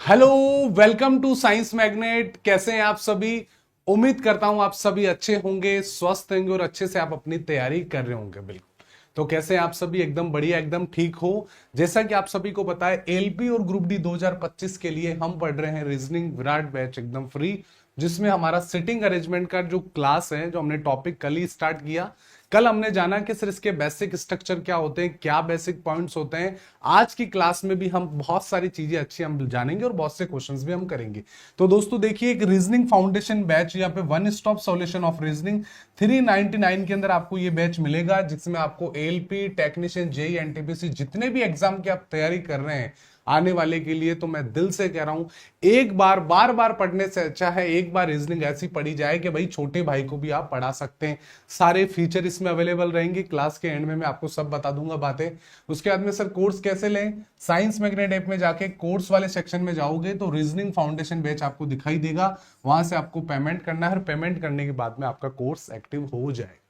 Hello, welcome to science magnet. कैसे हैं आप सभी? उम्मीद करता हूं आप सभी अच्छे होंगे, स्वस्थ होंगे और अच्छे से आप अपनी तैयारी कर रहे होंगे। बिल्कुल। तो कैसे हैं आप सभी? एकदम बढ़िया, एकदम ठीक हो। जैसा कि आप सभी को पता है, एलपी और ग्रुप डी 2025 के लिए हम पढ़ रहे हैं रीजनिंग विराट बैच एकदम फ्री, जिसमें हमारा सिटिंग अरेंजमेंट का जो क्लास है, जो हमने टॉपिक कल ही स्टार्ट किया। कल हमने जाना कि सर इसके बेसिक स्ट्रक्चर क्या होते हैं, क्या बेसिक पॉइंट्स होते हैं। आज की क्लास में भी हम बहुत सारी चीजें अच्छी हम जानेंगे और बहुत से क्वेश्चंस भी हम करेंगे। तो दोस्तों देखिए, एक रीजनिंग फाउंडेशन बैच, यहाँ पे one stop solution of reasoning 399 के अंदर आपको ये बैच मिलेगा, जिसमें आपको एलपी, टेक्नीशियन, जेई, एनटीपीसी जितने भी एग्जाम की आप तैयारी कर रहे हैं आने वाले के लिए, तो मैं दिल से कह रहा हूं, एक बार बार बार पढ़ने से अच्छा है एक बार रीजनिंग ऐसी पढ़ी जाए कि भाई छोटे भाई को भी आप पढ़ा सकते हैं। सारे फीचर इसमें अवेलेबल रहेंगे। क्लास के एंड में मैं आपको सब बता दूंगा बातें। उसके बाद में सर कोर्स कैसे लें? साइंस मैग्नेट ऐप में जाके कोर्स वाले सेक्शन में जाओगे तो रीजनिंग फाउंडेशन बैच आपको दिखाई देगा। वहां से आपको पेमेंट करना है और पेमेंट करने के बाद में आपका कोर्स एक्टिव हो जाएगा।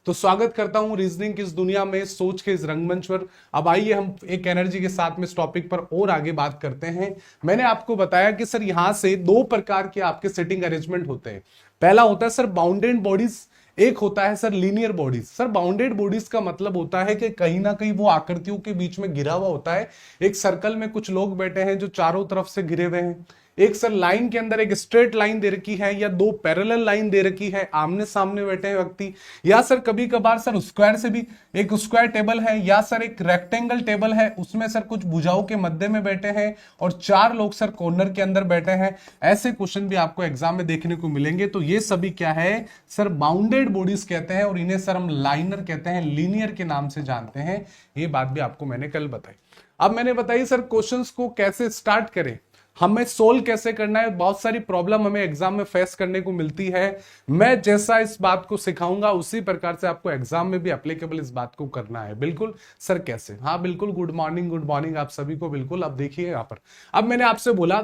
तो स्वागत करता हूं रीजनिंग की इस दुनिया में, सोच के इस रंगमंच पर। अब आइए हम एक एनर्जी के साथ में इस टॉपिक पर और आगे बात करते हैं। मैंने आपको बताया कि सर यहां से दो प्रकार के आपके सेटिंग अरेंजमेंट होते हैं। पहला होता है सर बाउंडेड बॉडीज, एक होता है sir linear bodies. Sir bounded bodies का मतलब होता है कि कहीं ना कहीं वो आकृतियों के बीच में घिरा हुआ होता है। एक सर्कल में कुछ लोग बैठे हैं जो चारों तरफ से घिरे हुए हैं। एक सर लाइन के अंदर एक स्ट्रेट लाइन दे रखी है या दो पैरेलल लाइन दे रखी है, आमने सामने बैठे हैं व्यक्ति। या सर कभी कभार सर स्क्वायर से भी एक स्क्वायर टेबल है, या सर एक रेक्टेंगल टेबल है, उसमें सर कुछ भुजाओं के मध्य में बैठे हैं और चार लोग सर कॉर्नर के अंदर बैठे हैं। ऐसे क्वेश्चन भी आपको एग्जाम में देखने को मिलेंगे। तो ये सभी क्या है सर? बाउंडेड बॉडीज कहते हैं और इन्हें सर हम लाइनर कहते हैं, लीनियर के नाम से जानते हैं। ये बात भी आपको मैंने कल बताई। अब मैंने बताई सर क्वेश्चंस को कैसे स्टार्ट करें, हमें सोल्व कैसे करना है। बहुत सारी प्रॉब्लम हमें एग्जाम में फेस करने को मिलती है। मैं जैसा इस बात को सिखाऊंगा उसी प्रकार से आपको एग्जाम में भी एप्लीकेबल इस बात को करना है। बिल्कुल सर कैसे? हाँ बिल्कुल, गुड मॉर्निंग, गुड मॉर्निंग आप सभी को। बिल्कुल अब देखिए यहाँ पर, अब मैंने आपसे बोला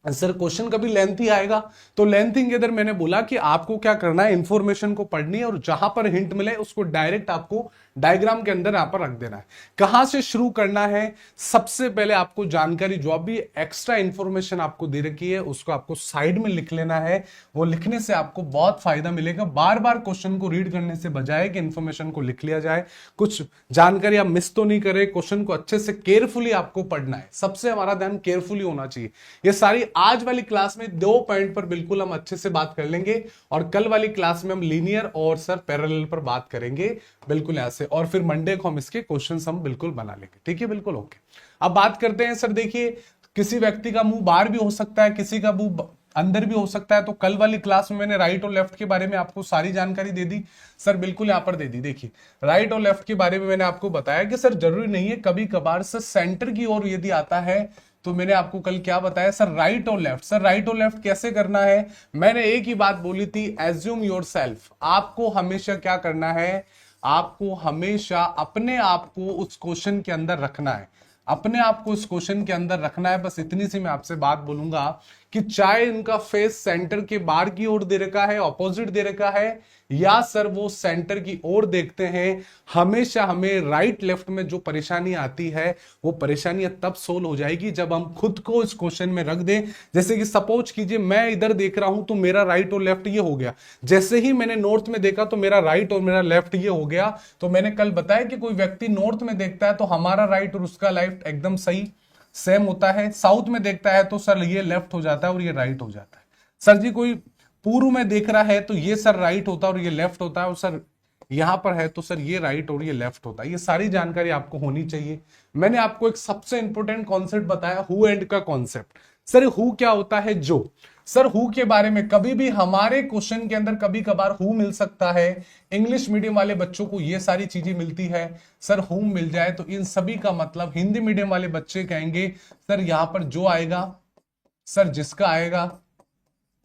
सर क्वेश्चन कभी लेंथी आएगा, तो लेंथिंग के अंदर मैंने बोला कि आपको क्या करना है, इंफॉर्मेशन को पढ़नी है और जहां पर हिंट मिले उसको डायरेक्ट आपको डायग्राम के अंदर यहां पर रख देना है। कहां से शुरू करना है? सबसे पहले आपको जानकारी, जो भी एक्स्ट्रा इंफॉर्मेशन आपको दे रखी है उसको आपको साइड में लिख लेना है। वो लिखने से आपको बहुत फायदा मिलेगा। बार बार क्वेश्चन को रीड करने से बजाय कि इंफॉर्मेशन को लिख लिया जाए, कुछ जानकारी आप मिस तो नहीं करें। क्वेश्चन को अच्छे से केयरफुली आपको पढ़ना है। सबसे हमारा ध्यान केयरफुली होना चाहिए। ये सारी आज वाली क्लास में दो पॉइंट पर बिल्कुल हम अच्छे से बात कर लेंगे और कल वाली क्लास में हम लीनियर और सर पैरेलल पर बात करेंगे। बिल्कुल ऐसे, और फिर मंडे को हम इसके क्वेश्चंस हम बिल्कुल बना लेंगे। ठीक है, बिल्कुल ओके। अब बात करते हैं सर, देखिए किसी व्यक्ति का मुंह बाहर भी हो सकता है, किसी का मुंह अंदर भी हो सकता है। तो कल वाली क्लास में मैंने राइट और लेफ्ट के बारे में आपको सारी जानकारी दे दी। सर बिल्कुल यहां पर दे दी। देखिए राइट और लेफ्ट के बारे में मैंने आपको बताया कि सर जरूरी नहीं है, कभी कभार सर सेंटर की ओर यदि आता है तो मैंने आपको कल क्या बताया सर? राइट और लेफ्ट। सर राइट और लेफ्ट कैसे करना है? मैंने एक ही बात बोली थी, एज्यूम योरसेल्फ। आपको हमेशा क्या करना है? आपको हमेशा अपने आप को उस क्वेश्चन के अंदर रखना है। अपने आप को इस क्वेश्चन के अंदर रखना है। बस इतनी सी मैं आपसे बात बोलूंगा कि चाहे इनका फेस सेंटर के बाहर की ओर दे रखा है, ऑपोजिट दे रखा है, या सर वो सेंटर की ओर देखते हैं, हमेशा हमें राइट लेफ्ट में जो परेशानी आती है वो परेशानी तब सोल्व हो जाएगी जब हम खुद को इस क्वेश्चन में रख दें। जैसे कि सपोज कीजिए मैं इधर देख रहा हूं तो मेरा राइट और लेफ्ट ये हो गया। जैसे ही मैंने नॉर्थ में देखा तो मेरा राइट और मेरा लेफ्ट ये हो गया। तो मैंने कल बताया कि कोई व्यक्ति नॉर्थ में देखता है तो हमारा राइट और उसका लेफ्ट एकदम सही सेम होता है। साउथ में देखता है तो सर ये लेफ्ट हो जाता है और ये राइट हो जाता है। सर जी कोई पूर्व में देख रहा है तो ये सर राइट होता है और ये लेफ्ट होता है, और सर यहां पर है तो सर ये राइट और ये लेफ्ट होता है। ये सारी जानकारी आपको होनी चाहिए। मैंने आपको एक सबसे इंपॉर्टेंट कॉन्सेप्ट बताया, हु एंड का कॉन्सेप्ट। सर हु क्या होता है? जो। सर हु के बारे में कभी भी हमारे क्वेश्चन के अंदर कभी कभार हु मिल सकता है। इंग्लिश मीडियम वाले बच्चों को ये सारी चीजें मिलती है। सर हु मिल जाए तो इन सभी का मतलब, हिंदी मीडियम वाले बच्चे कहेंगे सर यहां पर जो आएगा, सर जिसका आएगा,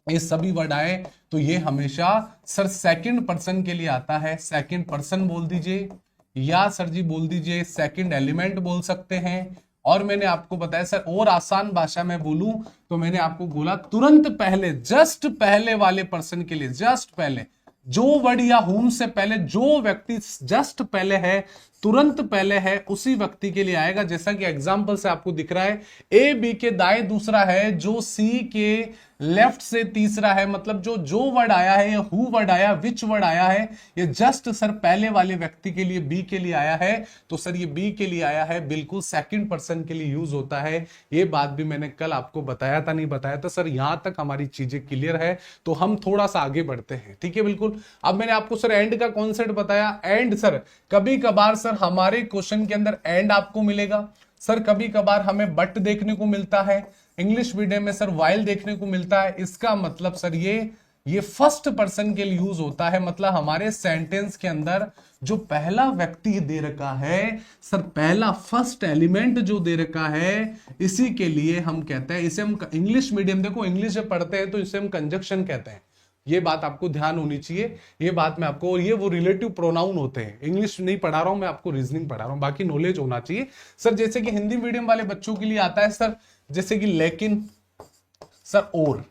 ये सभी वर्ड आए तो ये हमेशा सर सेकंड पर्सन के लिए आता है। सेकंड पर्सन बोल दीजिए, या सर जी बोल दीजिए सेकंड एलिमेंट बोल सकते हैं। और मैंने आपको बताया सर, और आसान भाषा में बोलूं तो मैंने आपको बोला तुरंत पहले, जस्ट पहले वाले पर्सन के लिए, जस्ट पहले जो वर्ड या हुम से पहले जो व्यक्ति जस्ट पहले है, तुरंत पहले है उसी व्यक्ति के लिए आएगा। जैसा कि एग्जाम्पल से आपको दिख रहा है, ए बी के दाएं दूसरा है, जो सी के लेफ्ट से तीसरा है। मतलब जो वर्ड आया है, या हु वर्ड आया, विच वर्ड आया है, ये जस्ट सर पहले वाले व्यक्ति के लिए बी के लिए आया है, तो सर ये बी के लिए आया है, बिल्कुल सेकंड पर्सन के लिए यूज होता है। ये बात भी मैंने कल आपको बताया था, नहीं बताया था सर? यहां तक हमारी चीजें क्लियर है, तो हम थोड़ा सा आगे बढ़ते हैं, ठीक है? बिल्कुल। अब मैंने आपको सर एंड का कॉन्सेप्ट बताया। एंड सर कभी कभार सर हमारे क्वेश्चन के अंदर एंड आपको मिलेगा, सर कभी कभार हमें बट देखने को मिलता है, इंग्लिश मीडियम में सर वाइल देखने को मिलता है। इसका मतलब सर ये फर्स्ट पर्सन के लिए यूज होता है। मतलब हमारे सेंटेंस के अंदर जो पहला व्यक्ति दे रखा है सर, पहला फर्स्ट एलिमेंट जो दे रखा है, इसी के लिए हम कहते हैं, इसे हम इंग्लिश मीडियम, देखो इंग्लिश जब पढ़ते हैं तो इसे हम कंजक्शन कहते हैं। ये बात आपको ध्यान होनी चाहिए, ये बात मैं आपको, और ये वो रिलेटिव प्रोनाउन होते हैं। इंग्लिश नहीं पढ़ा रहा हूं मैं आपको, रीजनिंग पढ़ा रहा हूं, बाकी नॉलेज होना चाहिए सर। जैसे कि हिंदी मीडियम वाले बच्चों के लिए आता है सर, जैसे कि लेकिन सर, और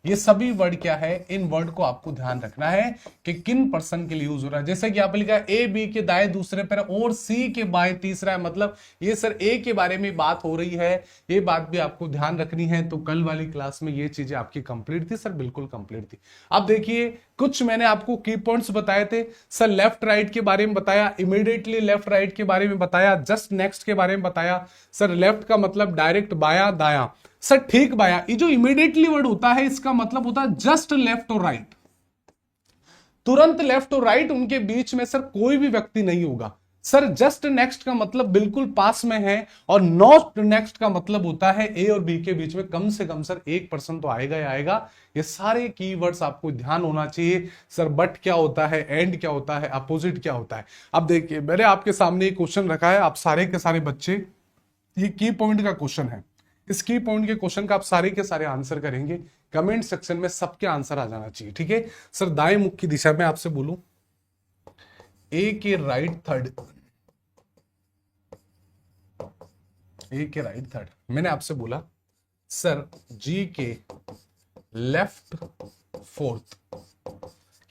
ये सभी वर्ड क्या है, इन वर्ड को आपको ध्यान रखना है कि किन पर्सन के लिए यूज हो रहा है। जैसे कि आप लिखा है ए बी के दाएं दूसरे पर और सी के बाएं तीसरा है, मतलब ये सर ए के बारे में बात हो रही है। ये बात भी आपको ध्यान रखनी है। तो कल वाली क्लास में ये चीजें आपकी कंप्लीट थी सर, बिल्कुल कंप्लीट थी। अब देखिए कुछ मैंने आपको की पॉइंट्स बताए थे सर। लेफ्ट राइट के बारे में बताया, इमीडिएटली लेफ्ट राइट के बारे में बताया, जस्ट नेक्स्ट के बारे में बताया सर। लेफ्ट का मतलब डायरेक्ट बाया दाया सर, ठीक बाया। ये जो इमीडिएटली वर्ड होता है इसका मतलब होता है जस्ट लेफ्ट और राइट, तुरंत लेफ्ट और राइट, उनके बीच में सर कोई भी व्यक्ति नहीं होगा सर। जस्ट नेक्स्ट का मतलब बिल्कुल पास में है, और नॉट नेक्स्ट का मतलब होता है ए और बी के बीच में कम से कम सर एक पर्सन तो आएगा ही आएगा। ये सारे कीवर्ड्स आपको ध्यान होना चाहिए सर। बट क्या होता है, एंड क्या होता है, अपोजिट क्या होता है। अब देखिए मैंने आपके सामने एक क्वेश्चन रखा है, आप सारे के सारे बच्चे, ये की पॉइंट का क्वेश्चन है। इस की पॉइंट के क्वेश्चन का आप सारे के सारे आंसर करेंगे, कमेंट सेक्शन में सबके आंसर आ जाना चाहिए, ठीक है सर। दाएं मुख की दिशा में आपसे बोलूं, ए के राइट थर्ड, ए के राइट थर्ड, मैंने आपसे बोला सर जी के लेफ्ट फोर्थ।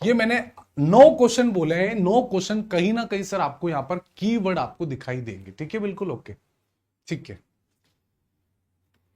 ये मैंने 9 क्वेश्चन बोले हैं, 9 क्वेश्चन कहीं ना कहीं सर आपको यहां पर कीवर्ड आपको दिखाई देंगे, ठीक है? बिल्कुल ओके, ठीक है।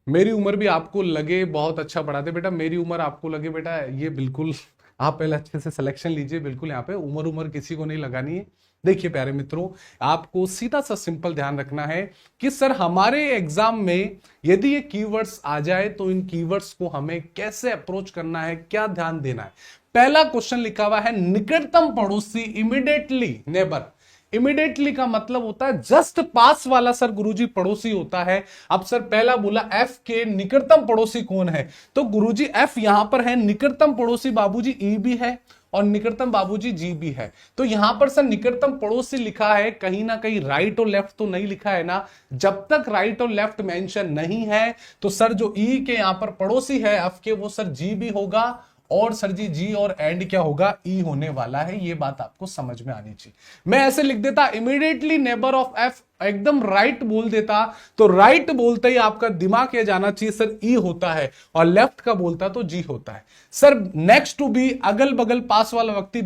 मेरी उम्र भी आपको लगे बहुत अच्छा पढ़ाते बेटा, मेरी उम्र आपको लगे बेटा, ये बिल्कुल आप पहले अच्छे से सिलेक्शन लीजिए। बिल्कुल यहाँ पे उम्र किसी को नहीं लगानी है। देखिए प्यारे मित्रों, आपको सीधा सा सिंपल ध्यान रखना है कि सर हमारे एग्जाम में यदि ये कीवर्ड्स आ जाए तो इन कीवर्ड्स को हमें कैसे अप्रोच करना है, क्या ध्यान देना है। पहला क्वेश्चन लिखा हुआ है निकटतम पड़ोसी, इमीडिएटली नेबर। इमीडिएटली का मतलब होता है जस्ट पास वाला सर गुरुजी पड़ोसी होता है। अब सर पहला बोला एफ के निकटतम पड़ोसी कौन है, तो गुरुजी एफ यहां पर है, निकटतम पड़ोसी बाबूजी ई भी है और निकटतम बाबूजी जी भी है। तो यहां पर सर निकटतम पड़ोसी लिखा है, कहीं ना कहीं राइट और लेफ्ट तो नहीं लिखा है ना। जब तक राइट और लेफ्ट मेंशन नहीं है तो सर जो ई के यहां पर पड़ोसी है एफ के, वो सर जी भी होगा, और सर जी और एंड क्या होगा, ई होने वाला है। ये बात आपको समझ में आनी चाहिए। मैं ऐसे लिख देता इमीडिएटली नेबर ऑफ एफ, एकदम राइट बोल देता, तो राइट बोलते ही आपका दिमाग ये जाना चाहिए सर ई होता है, और लेफ्ट का बोलता तो जी होता है। सर नेक्स्ट टू बी, अगल बगल पास वाला व्यक्ति,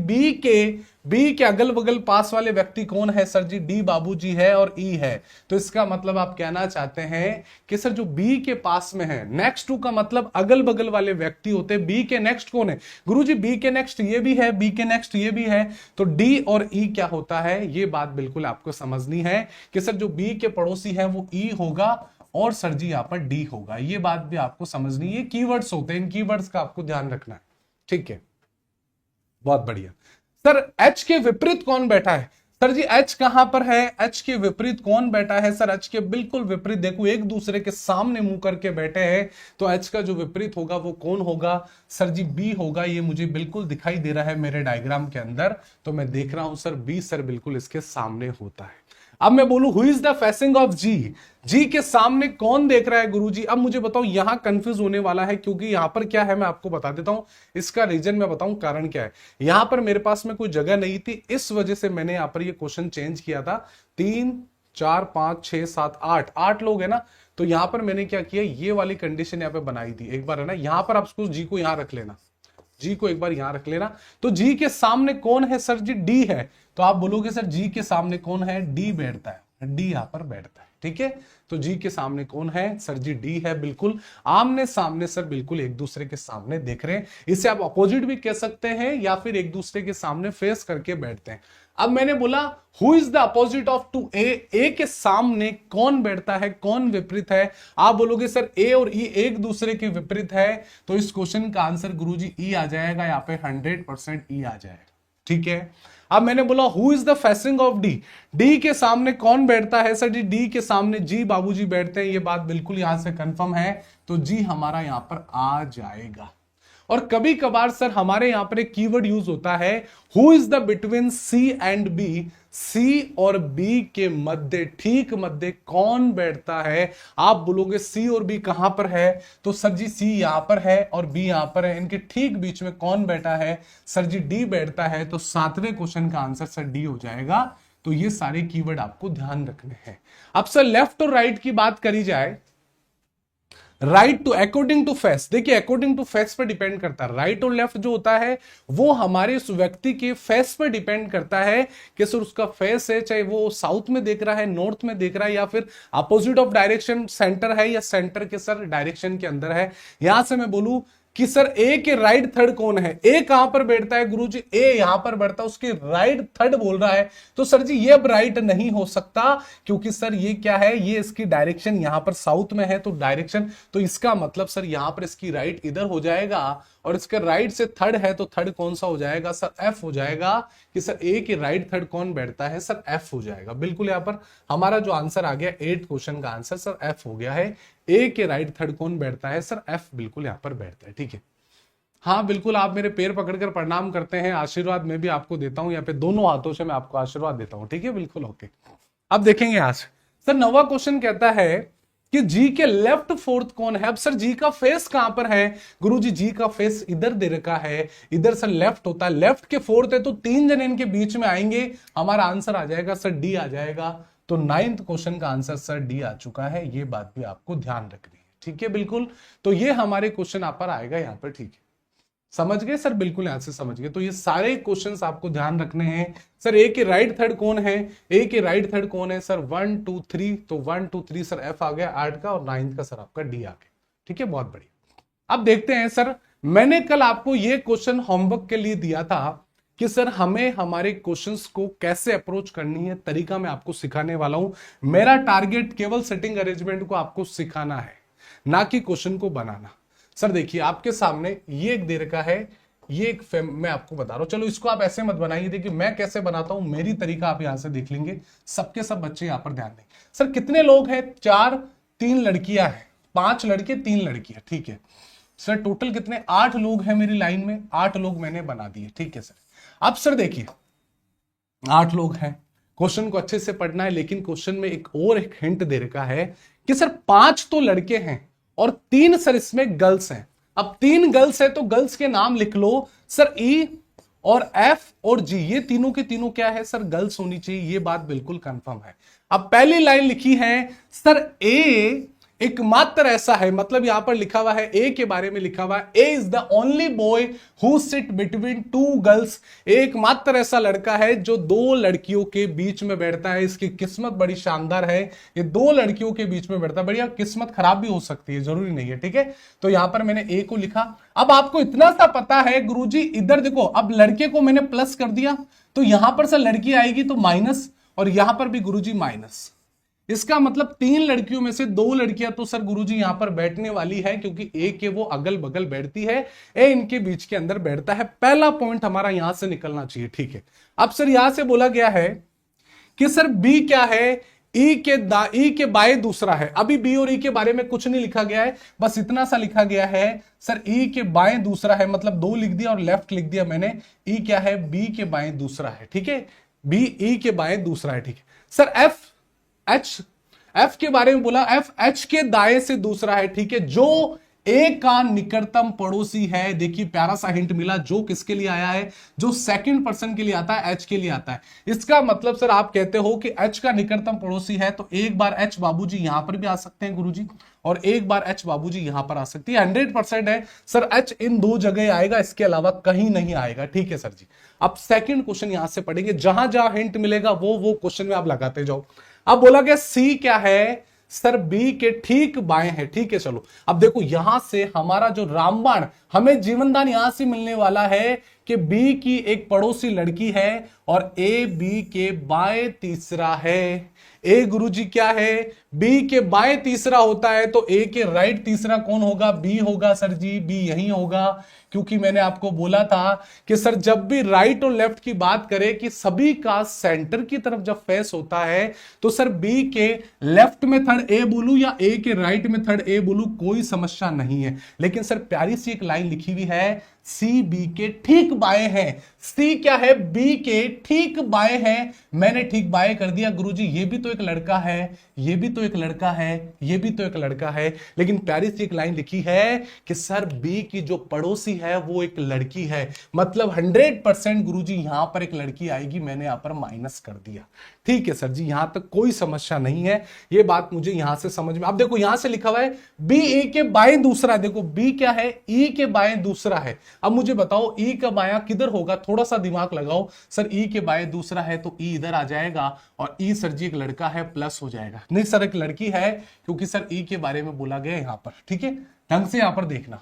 बी के अगल बगल पास वाले व्यक्ति कौन है सर जी, डी बाबूजी है और ई है। तो इसका मतलब आप कहना चाहते हैं कि सर जो बी के पास में है, नेक्स्ट टू का मतलब अगल बगल वाले व्यक्ति होते हैं। बी के नेक्स्ट कौन है गुरुजी, बी के नेक्स्ट ये भी है, बी के नेक्स्ट ये भी है, तो डी और ई क्या होता है। ये बात बिल्कुल आपको समझनी है कि सर जो बी के पड़ोसी है वो ई होगा, और सर जी यहां पर डी होगा। ये बात भी आपको समझनी है। कीवर्ड्स होते हैं, इन कीवर्ड्स का आपको ध्यान रखना है, ठीक है? बहुत बढ़िया। सर एच के विपरीत कौन बैठा है, सर जी एच कहां पर है, एच के विपरीत कौन बैठा है सर, एच के बिल्कुल विपरीत, देखो एक दूसरे के सामने मुंह करके बैठे हैं, तो एच का जो विपरीत होगा वो कौन होगा सर जी, बी होगा। ये मुझे बिल्कुल दिखाई दे रहा है मेरे डायग्राम के अंदर, तो मैं देख रहा हूं सर बी सर बिल्कुल इसके सामने होता है। अब मैं बोलूं who is the facing of G, G के सामने कौन देख रहा है गुरुजी। अब मुझे बताओ, यहां कंफ्यूज होने वाला है, क्योंकि यहां पर क्या है मैं आपको बता देता हूं, इसका रीजन मैं बताऊं, कारण क्या है। यहां पर मेरे पास में कोई जगह नहीं थी, इस वजह से मैंने यहां पर ये क्वेश्चन चेंज किया था। 3 4 5 6 7 8 लोग है ना, तो यहां पर मैंने क्या किया, ये वाली कंडीशन यहां पर बनाई थी एक बार है ना। यहां पर आप जी को यहां रख लेना, जी को एक बार यहां रख लेना। तो जी के सामने कौन है सर जी? डी है। तो आप बोलोगे सर जी के सामने कौन है? डी बैठता है, डी यहां पर बैठता है। ठीक है, तो जी के सामने कौन है सर जी? डी है। बिल्कुल आमने सामने सर, बिल्कुल एक दूसरे के सामने देख रहे हैं। इसे आप अपोजिट भी कह सकते हैं या फिर एक दूसरे के सामने फेस करके बैठते हैं। अब मैंने बोला who is the opposite of to A, A के सामने कौन बैठता है, कौन विपरीत है? आप बोलोगे सर ए और ई एक दूसरे के विपरीत है, तो इस क्वेश्चन का आंसर गुरुजी ई आ जाएगा, यहाँ पे 100% ई आ जाएगा। ठीक है, अब मैंने बोला who is the facing of D, D के सामने कौन बैठता है सर जी? डी के सामने जी बाबूजी बैठते हैं, ये बात बिल्कुल यहां से कंफर्म है, तो जी हमारा यहां पर आ जाएगा। और कभी कभार सर हमारे यहां पर एक कीवर्ड यूज होता है, who is the between C and B, C और बी के मध्य, ठीक मध्य कौन बैठता है? आप बोलोगे सी और बी कहां पर है? तो सर जी सी यहां पर है और बी यहां पर है, इनके ठीक बीच में कौन बैठा है? सर जी डी बैठता है। तो 7वें क्वेश्चन का आंसर सर डी हो जाएगा। तो ये सारे कीवर्ड आपको ध्यान रखने हैं। अब सर लेफ्ट और राइट की बात करी जाए, right to according to face, देखिए अकॉर्डिंग टू फेस पर डिपेंड करता है। राइट और लेफ्ट जो होता है वो हमारे उस व्यक्ति के फेस पर डिपेंड करता है कि सर उसका फेस है, चाहे वो साउथ में देख रहा है, नॉर्थ में देख रहा है, या फिर अपोजिट ऑफ डायरेक्शन सेंटर है, या सेंटर के सर डायरेक्शन के अंदर है। यहां से मैं बोलूं कि सर ए के राइट थर्ड कौन है? ए कहां पर बैठता है गुरुजी? ए यहां पर बैठता है, उसके राइट थर्ड बोल रहा है, तो सर जी ये अब राइट नहीं हो सकता, क्योंकि सर ये क्या है, ये इसकी डायरेक्शन यहां पर साउथ में है, तो डायरेक्शन, तो इसका मतलब सर यहां पर इसकी राइट इधर हो जाएगा, और इसके राइट से थर्ड है, तो थर्ड कौन सा हो जाएगा सर? एफ हो जाएगा। कि सर ए के राइट थर्ड कौन बैठता है? सर एफ हो जाएगा। बिल्कुल यहां पर हमारा जो आंसर आ गया 8 क्वेश्चन का आंसर सर एफ हो गया है। ए के राइट थर्ड कौन बैठता है? सर एफ बिल्कुल यहां पर बैठता है। ठीक है, हाँ बिल्कुल, आप मेरे पैर पकड़कर प्रणाम करते हैं, आशीर्वाद मैं भी आपको देता हूं, यहाँ पे दोनों हाथों से मैं आपको आशीर्वाद देता हूं। ठीक है, बिल्कुल ओके। अब देखेंगे यहां से सर 9वां क्वेश्चन कहता है कि जी के लेफ्ट फोर्थ कौन है? अब सर जी का फेस कहां पर है गुरुजी? जी का फेस इधर दे रखा है, इधर सर लेफ्ट होता है, लेफ्ट के फोर्थ है, तो 3 जने इनके बीच में आएंगे, हमारा आंसर आ जाएगा सर डी आ जाएगा। तो 9th क्वेश्चन का आंसर सर डी आ चुका है, ये बात भी आपको ध्यान रखनी है। ठीक है, बिल्कुल, तो ये हमारे क्वेश्चन आप पर आएगा यहाँ पर। ठीक है, समझ गए सर? बिल्कुल यहां से समझ गए। तो ये सारे क्वेश्चंस आपको ध्यान रखने हैं। सर ए के राइट थर्ड कौन है? ए के राइट थर्ड कौन है सर? 1 2 3, तो 1 2 3 सर एफ आ गया 8 का, और 9th का सर आपका डी आ गया। ठीक है, बहुत बढ़िया। अब देखते हैं सर, मैंने कल आपको ये क्वेश्चन होमवर्क के लिए दिया था कि सर हमें हमारे क्वेश्चंस को कैसे अप्रोच करनी है, तरीका मैं आपको सिखाने वाला हूं। मेरा टारगेट केवल सेटिंग अरेंजमेंट को आपको सिखाना है, ना कि क्वेश्चन को बनाना। सर देखिए आपके सामने ये एक दे रखा है, ये एक मैं आपको बता रहा हूं, चलो इसको आप ऐसे मत बनाइए, देखिए मैं कैसे बनाता हूं, मेरी तरीका आप यहां से देख लेंगे। सबके सब बच्चे यहां पर ध्यान दें। सर कितने लोग हैं? 4, 3 लड़कियां हैं, 5 लड़के 3 लड़कियां। ठीक है सर, टोटल कितने? 8 लोग हैं मेरी लाइन में, 8 लोग मैंने बना दिए। ठीक है सर, अब सर देखिए 8 लोग हैं, क्वेश्चन को अच्छे से पढ़ना है, लेकिन क्वेश्चन में एक और एक हिंट दे रखा है कि सर 5 तो लड़के हैं और 3 सर इसमें गर्ल्स हैं। अब 3 गर्ल्स है तो गर्ल्स के नाम लिख लो सर, ई और एफ और जी, ये तीनों के तीनों क्या है सर? गर्ल्स होनी चाहिए, ये बात बिल्कुल कंफर्म है। अब पहली लाइन लिखी है सर, ए एकमात्र ऐसा है, मतलब यहां पर लिखा हुआ है ए के बारे में लिखा हुआ है, A is the only boy who sit between 2 girls. एकमात्र ऐसा लड़का है जो 2 लड़कियों के बीच में बैठता है। इसकी किस्मत बड़ी शानदार है, ये 2 लड़कियों के बीच में बैठता है। बढ़िया, किस्मत खराब भी हो सकती है, जरूरी नहीं है। ठीक है, तो यहां पर मैंने ए को लिखा। अब आपको इतना सा पता है गुरुजी, इधर देखो, अब लड़के को मैंने प्लस कर दिया, तो यहां पर सर लड़की आएगी तो माइनस, और यहां पर भी गुरुजी माइनस। इसका मतलब 3 लड़कियों में से 2 लड़कियां तो सर गुरुजी यहां पर बैठने वाली है, क्योंकि ए के वो अगल बगल बैठती है, ए इनके बीच के अंदर बैठता है। पहला पॉइंट हमारा यहां से निकलना चाहिए। ठीक है, अब सर यहां से बोला गया है कि सर बी क्या है? ई के बाय दूसरा है। अभी बी और ई के बारे में कुछ नहीं लिखा गया है, बस इतना सा लिखा गया है सर, ई के बाएं दूसरा है, मतलब 2 लिख दिया और लेफ्ट लिख दिया मैंने। ई क्या है? बी के बाएं दूसरा है। ठीक है, बी ई के बाएं दूसरा है। ठीक है सर, एफ के बारे में बोला, एफ एच के दाएं से दूसरा है। ठीक है, जो ए का निकटतम पड़ोसी है, देखिए प्यारा सा हिंट मिला, जो किसके लिए आया है, जो सेकंड पर्सन के लिए आता है, एच के लिए आता है। इसका मतलब सर आप कहते हो कि एच का निकटतम पड़ोसी है, तो एक बार एच बाबूजी यहां पर भी आ सकते हैं गुरुजी, और एक बार एच बाबूजी यहां पर आ सकती है। 100% है सर, एच इन दो जगह आएगा, इसके अलावा कहीं नहीं आएगा। ठीक है सर जी। अब सेकंड क्वेश्चन यहां से पढ़ेंगे, जहां जहां हिंट मिलेगा वो क्वेश्चन में आप लगाते जाओ। अब बोला गया सी क्या है सर, बी के ठीक बाएं है। ठीक है, चलो अब देखो यहां से हमारा जो रामबाण, हमें जीवनदान यहां से मिलने वाला है कि बी की एक पड़ोसी लड़की है और ए बी के बाएं तीसरा है। ए गुरुजी क्या है, बी के बाएं तीसरा होता है, तो ए के राइट तीसरा कौन होगा, बी होगा सर जी, बी यही होगा। क्योंकि मैंने आपको बोला था कि सर जब भी राइट और लेफ्ट की बात करें कि सभी का सेंटर की तरफ जब फेस होता है, तो सर बी के लेफ्ट में थर्ड ए बोलूं या ए के राइट में थर्ड ए बोलूं, कोई समस्या नहीं है। लेकिन सर प्यारी सी एक लाइन लिखी हुई है, सी बी के ठीक बाएं है। सी क्या है, बी के ठीक बाएं है। मैंने ठीक बाएं कर दिया गुरुजी, ये भी तो एक लड़का है, ये भी तो एक लड़का है, ये भी तो एक लड़का है। लेकिन प्यारी सी एक लाइन लिखी है कि सर बी की जो पड़ोसी है वो एक लड़की है, मतलब 100% गुरुजी यहां पर एक लड़की आएगी। मैंने यहां पर माइनस कर दिया। ठीक है सर जी, यहां तक कोई समस्या नहीं है, ये बात मुझे यहां से समझ में। अब देखो यहां से लिखा हुआ है बी ए के बाएं दूसरा है, देखो बी क्या है, ई के बाएं दूसरा है। अब मुझे बताओ ई का बायां किधर होगा, थोड़ा सा दिमाग लगाओ। सर ई के बाएं दूसरा है तो ई इधर आ जाएगा, और ई सर जी एक लड़का है, प्लस हो जाएगा। नहीं सर एक लड़की है, क्योंकि सर ई के बारे में बोला गया यहां पर। ठीक है, ढंग से यहां पर देखना,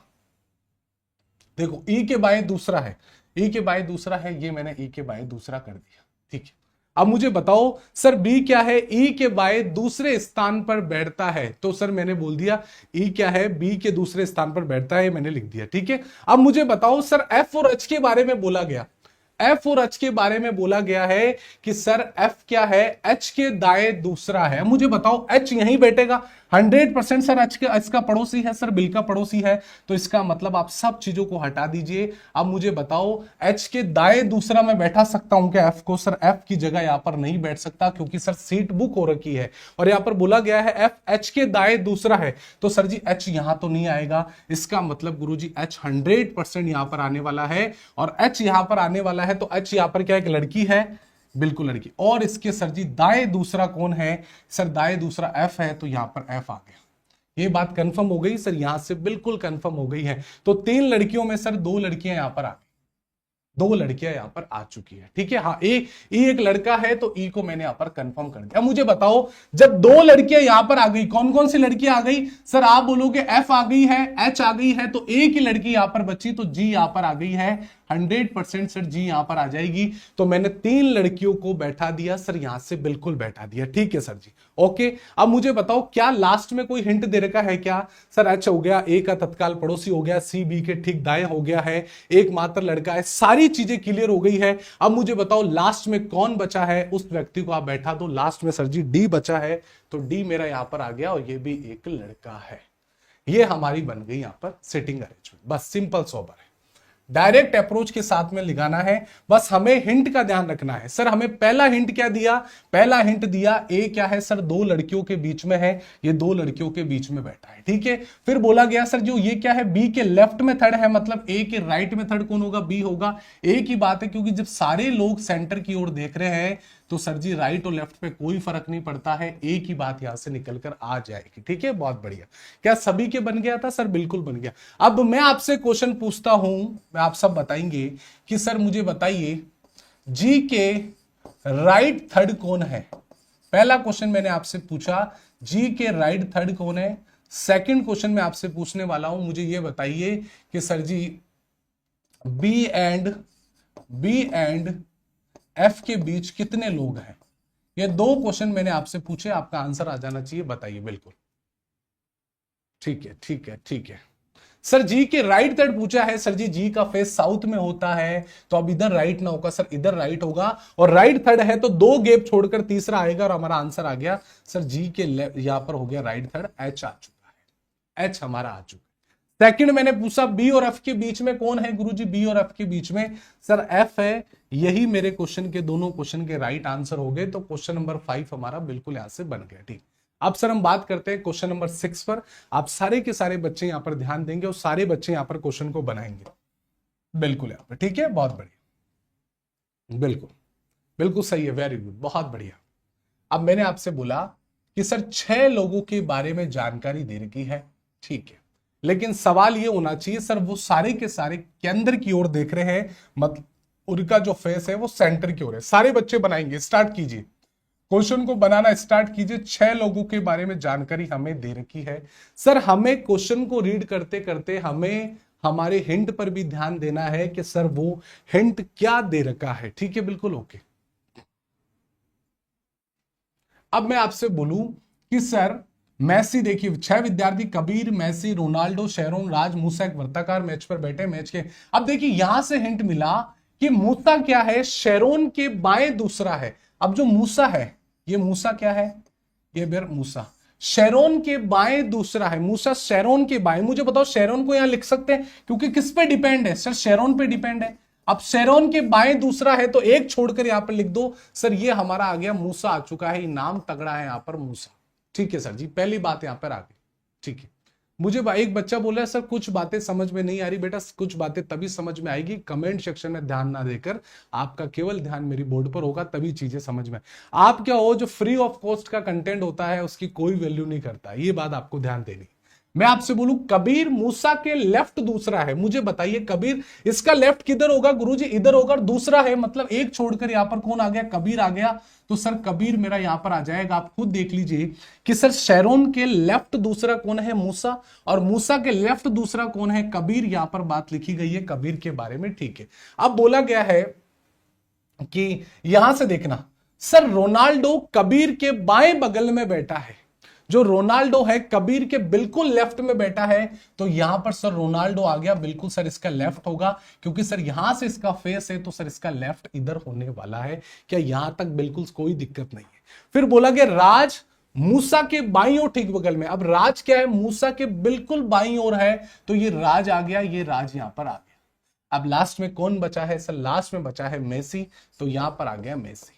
देखो ई के बाएं दूसरा है, ई के बाएं दूसरा है, ये मैंने ई के बाएं दूसरा कर दिया। ठीक है, अब मुझे बताओ सर बी क्या है, ई के बाएं दूसरे स्थान पर बैठता है, तो सर मैंने बोल दिया ई क्या है, बी के दूसरे स्थान पर बैठता है, मैंने लिख दिया। ठीक है, अब मुझे बताओ सर एफ और एच के बारे में बोला गया, एफ और एच के बारे में बोला गया है कि सर एफ क्या है, एच के दाएं दूसरा है। मुझे बताओ एच यहीं बैठेगा, 100% सर एच का पड़ोसी है, सर बिल का पड़ोसी है, तो इसका मतलब आप सब चीजों को हटा दीजिए। अब मुझे बताओ एच के दाएं दूसरा मैं बैठा सकता हूं क्या एफ को, सर एफ की जगह यहां पर नहीं बैठ सकता, क्योंकि सर सीट बुक हो रखी है, और यहां पर बोला गया है एफ एच के दाएं दूसरा है, तो सर जी एच यहां तो नहीं आएगा। इसका मतलब गुरुजी एच 100% यहां पर आने वाला है, और एच यहां पर आने वाला है, तो एच यहां पर क्या एक लड़की है, बिल्कुल लड़की। और इसके सर जी दाएं दूसरा कौन है, सर दाएं दूसरा एफ है, तो यहां पर एफ आ गया। ये बात कंफर्म हो गई सर, यहां से बिल्कुल कंफर्म हो गई है। तो 3 लड़कियों में सर 2 लड़कियां यहां पर आ गई, 2 लड़कियां यहां पर आ चुकी है। ठीक है, हाँ ई एक लड़का है, तो ई को मैंने यहां पर कंफर्म कर दिया। मुझे बताओ जब 2 लड़कियां यहां पर आ गई, कौन कौन सी लड़कियां आ गई, सर आप बोलोगे एफ आ गई है, एच आ गई है, तो ए की लड़की यहां पर बची, तो जी यहां पर आ गई है। 100% सर जी यहां पर आ जाएगी, तो मैंने 3 लड़कियों को बैठा दिया सर, यहां से बिल्कुल बैठा दिया। ठीक है सर जी, ओके। अब मुझे बताओ क्या लास्ट में कोई हिंट दे रखा है क्या, सर एच हो गया, ए का तत्काल पड़ोसी हो गया, सी बी के ठीक दाएं हो गया है, एकमात्र लड़का है, सारी चीजें क्लियर हो गई है। अब मुझे बताओ लास्ट में कौन बचा है, उस व्यक्ति को आप बैठा दो। लास्ट में सर जी डी बचा है, तो डी मेरा यहां पर आ गया, और ये भी एक लड़का है। ये हमारी बन गई यहां पर सिटिंग अरेंजमेंट, बस सिंपल सोबर है। डायरेक्ट अप्रोच के साथ में लिखाना है, बस हमें हिंट का ध्यान रखना है। सर हमें पहला हिंट क्या दिया, पहला हिंट दिया ए क्या है सर, 2 लड़कियों के बीच में है, ये 2 लड़कियों के बीच में बैठा है। ठीक है, फिर बोला गया सर जो ये क्या है, बी के लेफ्ट में थर्ड है, मतलब ए के राइट में थर्ड कौन होगा, बी होगा। ए की बात है, क्योंकि जब सारे लोग सेंटर की ओर देख रहे हैं, तो सर जी राइट और लेफ्ट पे कोई फर्क नहीं पड़ता है, ए की बात यहां से निकलकर आ जाएगी। ठीक है, बहुत बढ़िया। क्या सभी के बन गया था, सर बिल्कुल बन गया। अब मैं आपसे क्वेश्चन पूछता हूं, आप सब बताएंगे कि सर मुझे बताइए जी के राइट थर्ड कौन है। पहला क्वेश्चन मैंने आपसे पूछा जी के राइट थर्ड कौन है। सेकंड क्वेश्चन मैं आपसे पूछने वाला हूं, मुझे यह बताइए कि sir ji B and F के बीच कितने लोग हैं। ये 2 क्वेश्चन मैंने आपसे पूछे, आपका आंसर आ जाना चाहिए, बताइए। बिल्कुल ठीक है, ठीक है, ठीक है। सर जी के राइट थर्ड पूछा है, सर जी का फेस साउथ में होता है, तो अब इधर राइट ना होगा सर, इधर राइट होगा, और राइट थर्ड है तो 2 गैप छोड़कर तीसरा आएगा, और हमारा आंसर आ गया सर जी के यहां पर हो गया राइट थर्ड, एच आ चुका है, एच हमारा आ चुका है। सेकंड मैंने पूछा बी और एफ के बीच में कौन है गुरुजी, बी और एफ के बीच में सर एफ है। यही मेरे क्वेश्चन के दोनों क्वेश्चन के राइट आंसर हो गए, तो क्वेश्चन नंबर 5 हमारा बिल्कुल यहां से बन गया। ठीक, अब सर हम बात करते हैं क्वेश्चन नंबर 6 पर। आप सारे के सारे बच्चे यहां पर ध्यान देंगे और सारे बच्चे यहां पर क्वेश्चन को बनाएंगे, बिल्कुल यहां पर, ठीक है, बहुत बढ़िया, बिल्कुल बिल्कुल सही है, वेरी गुड, बहुत बढ़िया। अब मैंने आपसे बोला कि सर 6 लोगों के बारे में जानकारी दे रखी है, ठीक है, लेकिन सवाल ये होना चाहिए सर वो सारे के सारे केंद्र की ओर देख रहे हैं, मतलब उनका जो फेस है वो सेंटर की ओर है। सारे बच्चे बनाएंगे, स्टार्ट कीजिए, क्वेश्चन को बनाना स्टार्ट कीजिए। 6 लोगों के बारे में जानकारी हमें दे रखी है। सर हमें क्वेश्चन को रीड करते करते हमें हमारे हिंट पर भी ध्यान देना है कि सर वो हिंट क्या दे रखा है, ठीक है, बिल्कुल ओके। अब मैं आपसे बोलूं कि सर मैसी, देखिए 6 विद्यार्थी कबीर, मैसी, रोनाल्डो, शेरोन, राज, मूसा एक वर्ताकार मैच पर बैठे, मैच के। अब देखिए यहां से हिंट मिला कि मूसा क्या है, शेरोन के बाएं दूसरा है। अब जो मूसा है, ये मूसा क्या है, ये बेर मूसा शेरोन के बाएं दूसरा है। मूसा शेरोन के बाएं, मुझे बताओ शेरोन को यहां लिख सकते हैं क्योंकि किस पे डिपेंड है सर, शेरोन पे डिपेंड है। अब शेरोन के बाएं दूसरा है तो एक छोड़कर यहां पर लिख दो सर, ये हमारा आ गया मूसा आ चुका है, नाम तगड़ा है यहां पर मूसा, ठीक है सर जी, पहली बात यहां पर आ गई, ठीक है। मुझे एक बच्चा बोला है सर कुछ बातें समझ में नहीं आ रही, बेटा कुछ बातें तभी समझ में आएगी, कमेंट सेक्शन में ध्यान ना देकर आपका केवल ध्यान मेरी बोर्ड पर होगा, तभी चीजें समझ में। आप क्या हो, जो फ्री ऑफ कॉस्ट का कंटेंट होता है उसकी कोई वैल्यू नहीं करता, ये बात आपको ध्यान देनी। मैं आपसे बोलूं कबीर मूसा के लेफ्ट दूसरा है, मुझे बताइए कबीर इसका लेफ्ट किधर होगा गुरुजी, इधर होगा, दूसरा है मतलब एक छोड़कर यहां पर कौन आ गया, कबीर आ गया। तो सर कबीर मेरा यहां पर आ जाएगा। आप खुद देख लीजिए कि सर शेरोन के लेफ्ट दूसरा कौन है, मूसा, और मूसा के लेफ्ट दूसरा कौन है, कबीर। यहां पर बात लिखी गई है कबीर के बारे में, ठीक है। अब बोला गया है कि यहां से देखना सर रोनाल्डो कबीर के बाएं बगल में बैठा है, जो रोनाल्डो है कबीर के बिल्कुल लेफ्ट में बैठा है, तो यहां पर सर रोनाल्डो आ गया, बिल्कुल सर इसका लेफ्ट होगा, क्योंकि सर यहां से इसका फेस है तो सर इसका लेफ्ट इधर होने वाला है। क्या यहां तक बिल्कुल कोई दिक्कत नहीं है। फिर बोला गया राज मूसा के बाईं ओर ठीक बगल में। अब राज क्या है, मूसा के बिल्कुल बाईं ओर है, तो ये राज आ गया, ये राज यहां पर आ गया। अब लास्ट में कौन बचा है सर, लास्ट में बचा है मेसी, तो यहां पर आ गया मेसी।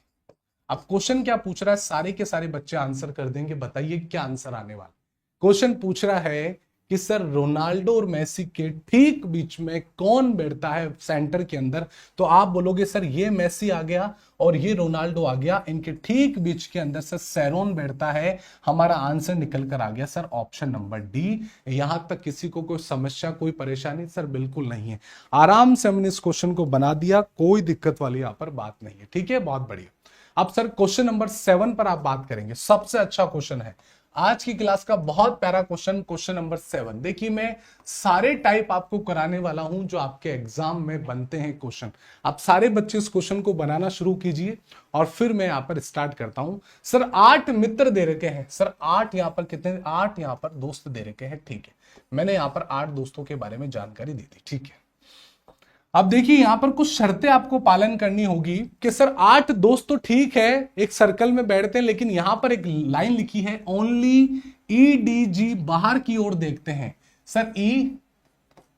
अब क्वेश्चन क्या पूछ रहा है, सारे के सारे बच्चे आंसर कर देंगे, बताइए क्या आंसर आने वाला। क्वेश्चन पूछ रहा है कि सर रोनाल्डो और मेसी के ठीक बीच में कौन बैठता है सेंटर के अंदर, तो आप बोलोगे सर ये मेसी आ गया और ये रोनाल्डो आ गया, इनके ठीक बीच के अंदर सर शेरोन बैठता है। हमारा आंसर निकल कर आ गया सर ऑप्शन नंबर डी। यहां तक किसी को कोई समस्या, कोई परेशानी सर, बिल्कुल नहीं है। आराम से हमने इस क्वेश्चन को बना दिया, कोई दिक्कत वाली यहां पर बात नहीं है, ठीक है, बहुत बढ़िया। अब सर क्वेश्चन नंबर 7 पर आप बात करेंगे, सबसे अच्छा क्वेश्चन है आज की क्लास का, बहुत प्यारा क्वेश्चन, क्वेश्चन नंबर 7। देखिए मैं सारे टाइप आपको कराने वाला हूं जो आपके एग्जाम में बनते हैं क्वेश्चन। आप सारे बच्चे इस क्वेश्चन को बनाना शुरू कीजिए और फिर मैं यहां पर स्टार्ट करता हूं। सर 8 मित्र दे रखे हैं, सर 8 यहां पर कितने, 8 यहां पर दोस्त दे रखे हैं, ठीक है। मैंने यहां पर 8 दोस्तों के बारे में जानकारी दी थी, ठीक है। अब देखिए यहां पर कुछ शर्तें आपको पालन करनी होगी कि सर 8 दोस्त तो ठीक है, एक सर्कल में बैठते हैं, लेकिन यहां पर एक लाइन लिखी है ओनली EDG, बाहर की ओर देखते हैं। सर E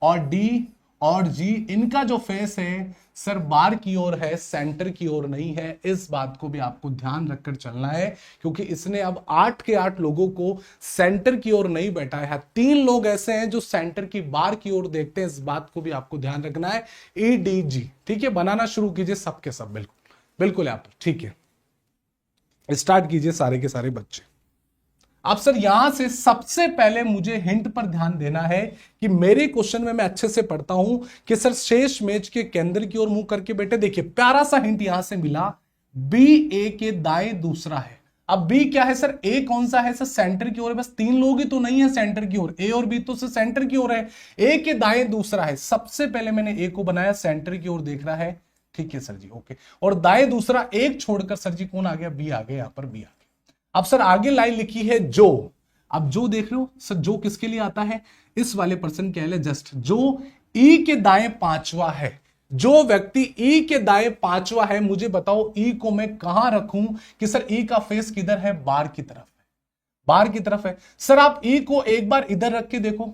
और D और G, इनका जो फेस है सर बाहर की ओर है, सेंटर की ओर नहीं है। इस बात को भी आपको ध्यान रखकर चलना है, क्योंकि इसने अब 8 के 8 लोगों को सेंटर की ओर नहीं बैठाया है। 3 लोग ऐसे हैं जो सेंटर की बाहर की ओर देखते हैं, इस बात को भी आपको ध्यान रखना है। EDG, ठीक है, बनाना शुरू कीजिए सबके सब, बिल्कुल बिल्कुल आप, ठीक है, स्टार्ट कीजिए सारे के सारे बच्चे। अब सर यहां से सबसे पहले मुझे हिंट पर ध्यान देना है कि मेरे क्वेश्चन में मैं अच्छे से पढ़ता हूं कि सर शेष मेज के केंद्र की ओर मुंह करके बैठे। देखिए प्यारा सा हिंट यहां से मिला, बी ए के दाएं दूसरा है। अब बी क्या है सर, ए कौन सा है सर, सेंटर की ओर है। बस 3 लोग ही तो नहीं है सेंटर की ओर, ए और बी तो सर सेंटर की ओर है। ए के दाएं दूसरा है, सबसे पहले मैंने ए को बनाया, सेंटर की ओर देख रहा है, ठीक है सर जी, ओके। और दाएं दूसरा एक छोड़कर सर जी कौन आ गया, बी आ गया, यहां पर बी आ गया। अब सर आगे लाइन लिखी है जो, अब जो देख रहे हो सर, जो किसके लिए आता है, इस वाले पर्सन के लिए, जस्ट जो ई के दाएं पांचवा है, जो व्यक्ति ई के दाएं पांचवा है, मुझे बताओ ई को मैं कहां रखूं कि सर ई का फेस किधर है, बाहर की तरफ है, बाहर की तरफ है। सर आप ई को एक बार इधर रख के देखो,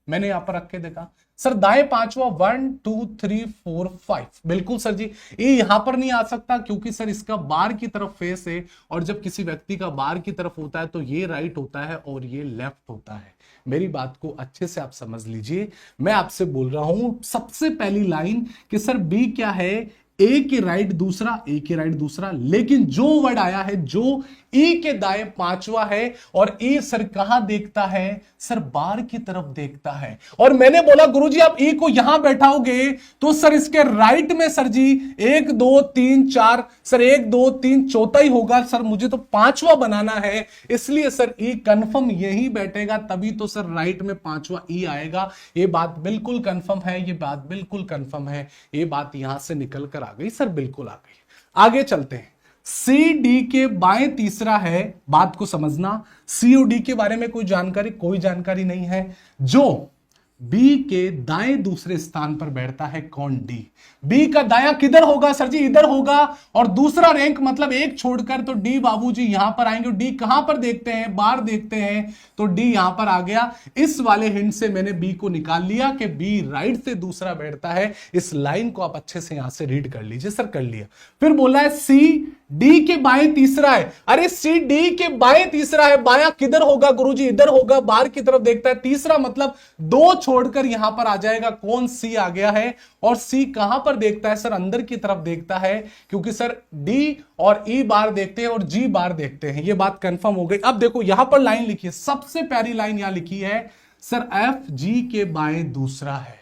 मैंने यहां पर रख के देखा सर दाएं पांचवा 1 2 3 4 5 बिल्कुल सर जी ये यहां पर नहीं आ सकता क्योंकि सर इसका बार की तरफ फेस है और जब किसी व्यक्ति का बार की तरफ होता है तो ये राइट होता है और ये लेफ्ट होता है। मेरी बात को अच्छे से आप समझ लीजिए, मैं आपसे बोल रहा हूं सबसे पहली लाइन कि सर बी क्या है, ए के राइट दूसरा, ए के राइट दूसरा, लेकिन जो वर्ड आया है जो ई के दाएं पांचवा है और ई सर कहां देखता है, सर बार की तरफ देखता है। और मैंने बोला गुरुजी आप ई को यहां बैठाओगे तो सर इसके राइट में सर जी 1 2 3 4 सर 1 2 3 चौथा ही होगा सर, मुझे तो पांचवा बनाना है इसलिए सर ई कंफर्म यही बैठेगा, तभी तो सर राइट में पांचवा ई आएगा। ये बात बिल्कुल कंफर्म है, ये बात बिल्कुल कंफर्म है, ये बात यहां से निकल कर आ गई सर, बिल्कुल आ गई। आगे चलते हैं, सी डी के बाएं तीसरा है, बात को समझना, सी और डी के बारे में कोई जानकारी नहीं है। जो बी के दाएं दूसरे स्थान पर बैठता है कौन, डी। बी का दायां किधर होगा सर जी, इधर होगा, और दूसरा रैंक मतलब एक छोड़कर तो डी बाबूजी यहां पर आएंगे। डी कहां पर देखते हैं, बार देखते हैं, तो डी यहां पर आ गया। इस वाले हिंट से मैंने बी को निकाल लिया कि बी राइट से दूसरा बैठता है। इस लाइन को आप अच्छे से यहां से रीड कर लीजिए सर, कर लिया। फिर बोला है सी डी के बाएं तीसरा है, अरे सी डी के बाएं तीसरा है, बायां किधर होगा गुरुजी, इधर होगा, बाहर की तरफ देखता है। तीसरा मतलब दो छोड़कर यहां पर आ जाएगा, कौन, सी आ गया है। और सी कहां पर देखता है सर, अंदर की तरफ देखता है, क्योंकि सर डी और ई बार देखते हैं और जी बार देखते हैं। यह बात कंफर्म हो गई। अब देखो यहां पर लाइन लिखी है, सबसे प्यारी लाइन यहां लिखी है सर एफ जी के बाएं दूसरा है,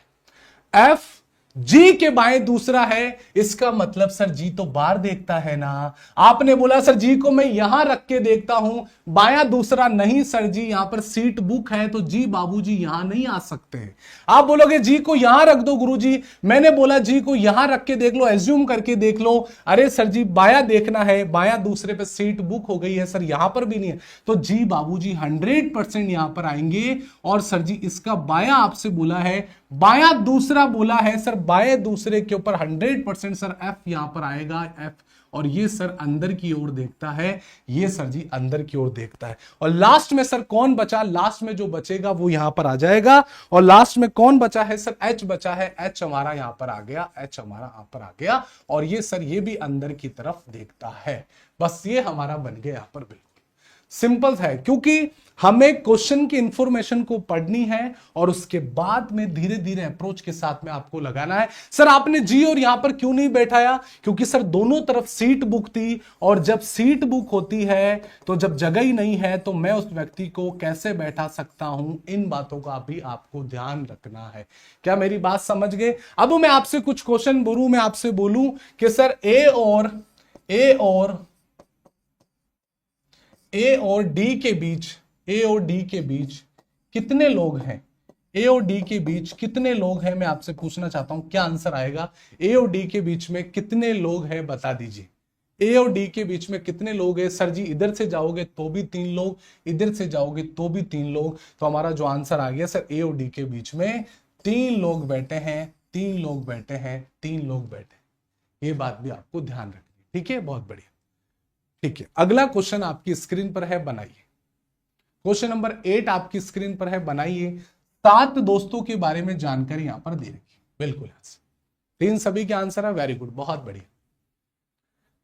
एफ जी के बाएं दूसरा है, इसका मतलब सर जी तो बाहर देखता है ना। आपने बोला सर जी को मैं यहां रख के देखता हूं, बायां दूसरा नहीं सर जी, यहां पर सीट बुक है तो जी बाबूजी यहां नहीं आ सकते। आप बोलोगे जी को यहां रख दो गुरुजी, मैंने बोला जी को यहां रख के देख लो, एज्यूम करके देख लो। अरे सर जी बायां देखना है, बायां दूसरे पे सीट बुक हो गई है सर, यहां पर भी नहीं है, तो जी बाबूजी 100% यहां पर आएंगे। और सर जी इसका बायां आपसे बोला है, बायां दूसरा बोला है सर, बाएं दूसरे के ऊपर 100% सर एफ यहां पर आएगा, एफ। और ये सर अंदर की ओर देखता है, ये सर जी अंदर की ओर देखता है। और लास्ट में सर कौन बचा, लास्ट में जो बचेगा वो यहां पर आ जाएगा। और लास्ट में कौन बचा है सर, एच बचा है, एच हमारा यहां पर आ गया, एच हमारा यहां पर आ गया। और ये सर ये भी अंदर की तरफ देखता है। बस ये हमारा बन गया यहां पर, बिल्कुल सिंपल है, क्योंकि हमें क्वेश्चन की इंफॉर्मेशन को पढ़नी है और उसके बाद में धीरे धीरे अप्रोच के साथ में आपको लगाना है। सर आपने जी और यहां पर क्यों नहीं बैठाया, क्योंकि सर दोनों तरफ सीट बुक थी, और जब सीट बुक होती है तो जब जगह ही नहीं है तो मैं उस व्यक्ति को कैसे बैठा सकता हूं। इन बातों का भी आपको ध्यान रखना है। क्या मेरी बात समझ गए? अब मैं आपसे कुछ क्वेश्चन बोलूं, मैं आपसे बोलूं कि सर ए और डी के बीच, ए और डी के बीच कितने लोग हैं, ए और डी के बीच कितने लोग हैं, मैं आपसे पूछना चाहता हूं। क्या आंसर आएगा, ए और डी के बीच में कितने लोग हैं, बता दीजिए। ए और डी के बीच में कितने लोग हैं सर जी? इधर से जाओगे तो भी 3 लोग, इधर से जाओगे तो भी 3 लोग, तो हमारा जो आंसर आ गया सर ए और डी के बीच में 3 लोग बैठे हैं, 3 लोग बैठे हैं, 3 लोग बैठे। ये बात भी आपको ध्यान रखनी, ठीक है, बहुत बढ़िया। ठीक है, अगला क्वेश्चन आपकी स्क्रीन पर है, बनाइए। क्वेश्चन नंबर 8 आपकी स्क्रीन पर है, बनाइए। 7 दोस्तों के बारे में जानकारी यहां पर दे रखी, बिल्कुल यहां से 3 सभी के आंसर है, वेरी गुड, बहुत बढ़िया।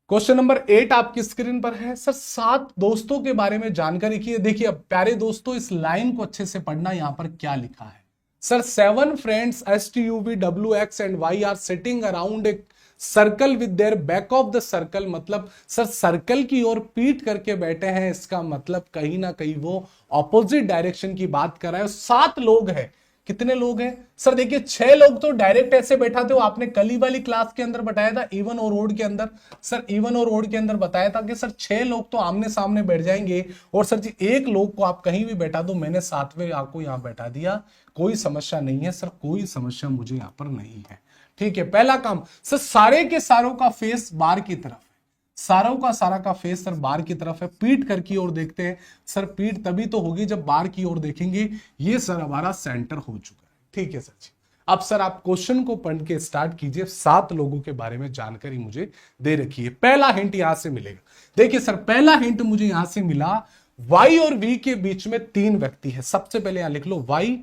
क्वेश्चन नंबर 8 आपकी स्क्रीन पर है सर, 7 दोस्तों के बारे में जानकारी की है। देखिए अब प्यारे दोस्तों इस लाइन को अच्छे से पढ़ना, यहां पर क्या लिखा है sir, 7 friends STUVWX and Y are sitting around a circle with their back of the circle, मतलब सर सर्कल की ओर पीठ करके बैठे हैं, इसका मतलब कहीं ना कहीं वो ऑपोजिट डायरेक्शन की बात कर रहा है। 7 लोग हैं, कितने लोग हैं सर? देखिए 6 लोग तो डायरेक्ट ऐसे बैठा थे, वो आपने कल ही वाली क्लास के अंदर बताया था, इवन और ओड के अंदर। सर इवन और ओड के अंदर बताया था कि सर 6 लोग तो आमने सामने बैठ जाएंगे, और सर जी 1 लोग को आप कहीं भी बैठा दो, मैंने 7वें आपको यहां बैठा दिया, कोई समस्या नहीं है सर, कोई समस्या मुझे यहां पर नहीं है। ठीक है, पहला काम सर, सारे के सारों का फेस बाहर की तरफ है, सारों का सारा का फेस सर बाहर की तरफ है। पीठ कर की ओर देखते हैं सर, पीठ तभी तो होगी जब बाहर की ओर देखेंगे। ये सर हमारा सेंटर हो चुका है, ठीक है सर जी। अब सर आप क्वेश्चन को पढ़ के स्टार्ट कीजिए। 7 लोगों के बारे में जानकारी मुझे दे रखी है। पहला हिंट यहां से मिलेगा, देखिए सर पहला हिंट मुझे यहां से मिला, Y और V के बीच में 3 व्यक्ति है। सबसे पहले यहां लिख लो Y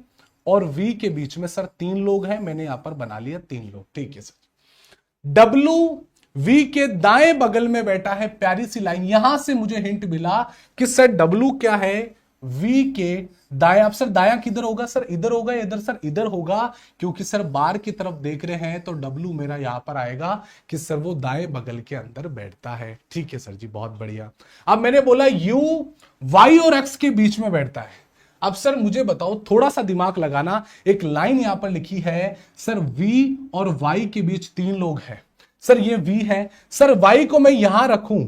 और V के बीच में सर 3 लोग हैं, मैंने यहां पर बना लिया 3 लोग, ठीक है सर। W V के दाएं बगल में बैठा है, प्यारी सी लाइन, यहां से मुझे हिंट मिला कि सर W क्या है, V के दाएं। अब सर दाया किधर होगा, सर इधर होगा, इधर सर इधर होगा, क्योंकि सर बार की तरफ देख रहे हैं तो W मेरा यहां पर आएगा कि सर वो दाएं बगल के अंदर बैठता है, ठीक है सर जी, बहुत बढ़िया। अब मैंने बोला U Y और X के बीच में बैठता है। अब सर मुझे बताओ, थोड़ा सा दिमाग लगाना, एक लाइन यहां पर लिखी है सर V और Y के बीच 3 लोग हैं, सर ये V है, सर Y को मैं यहां रखूं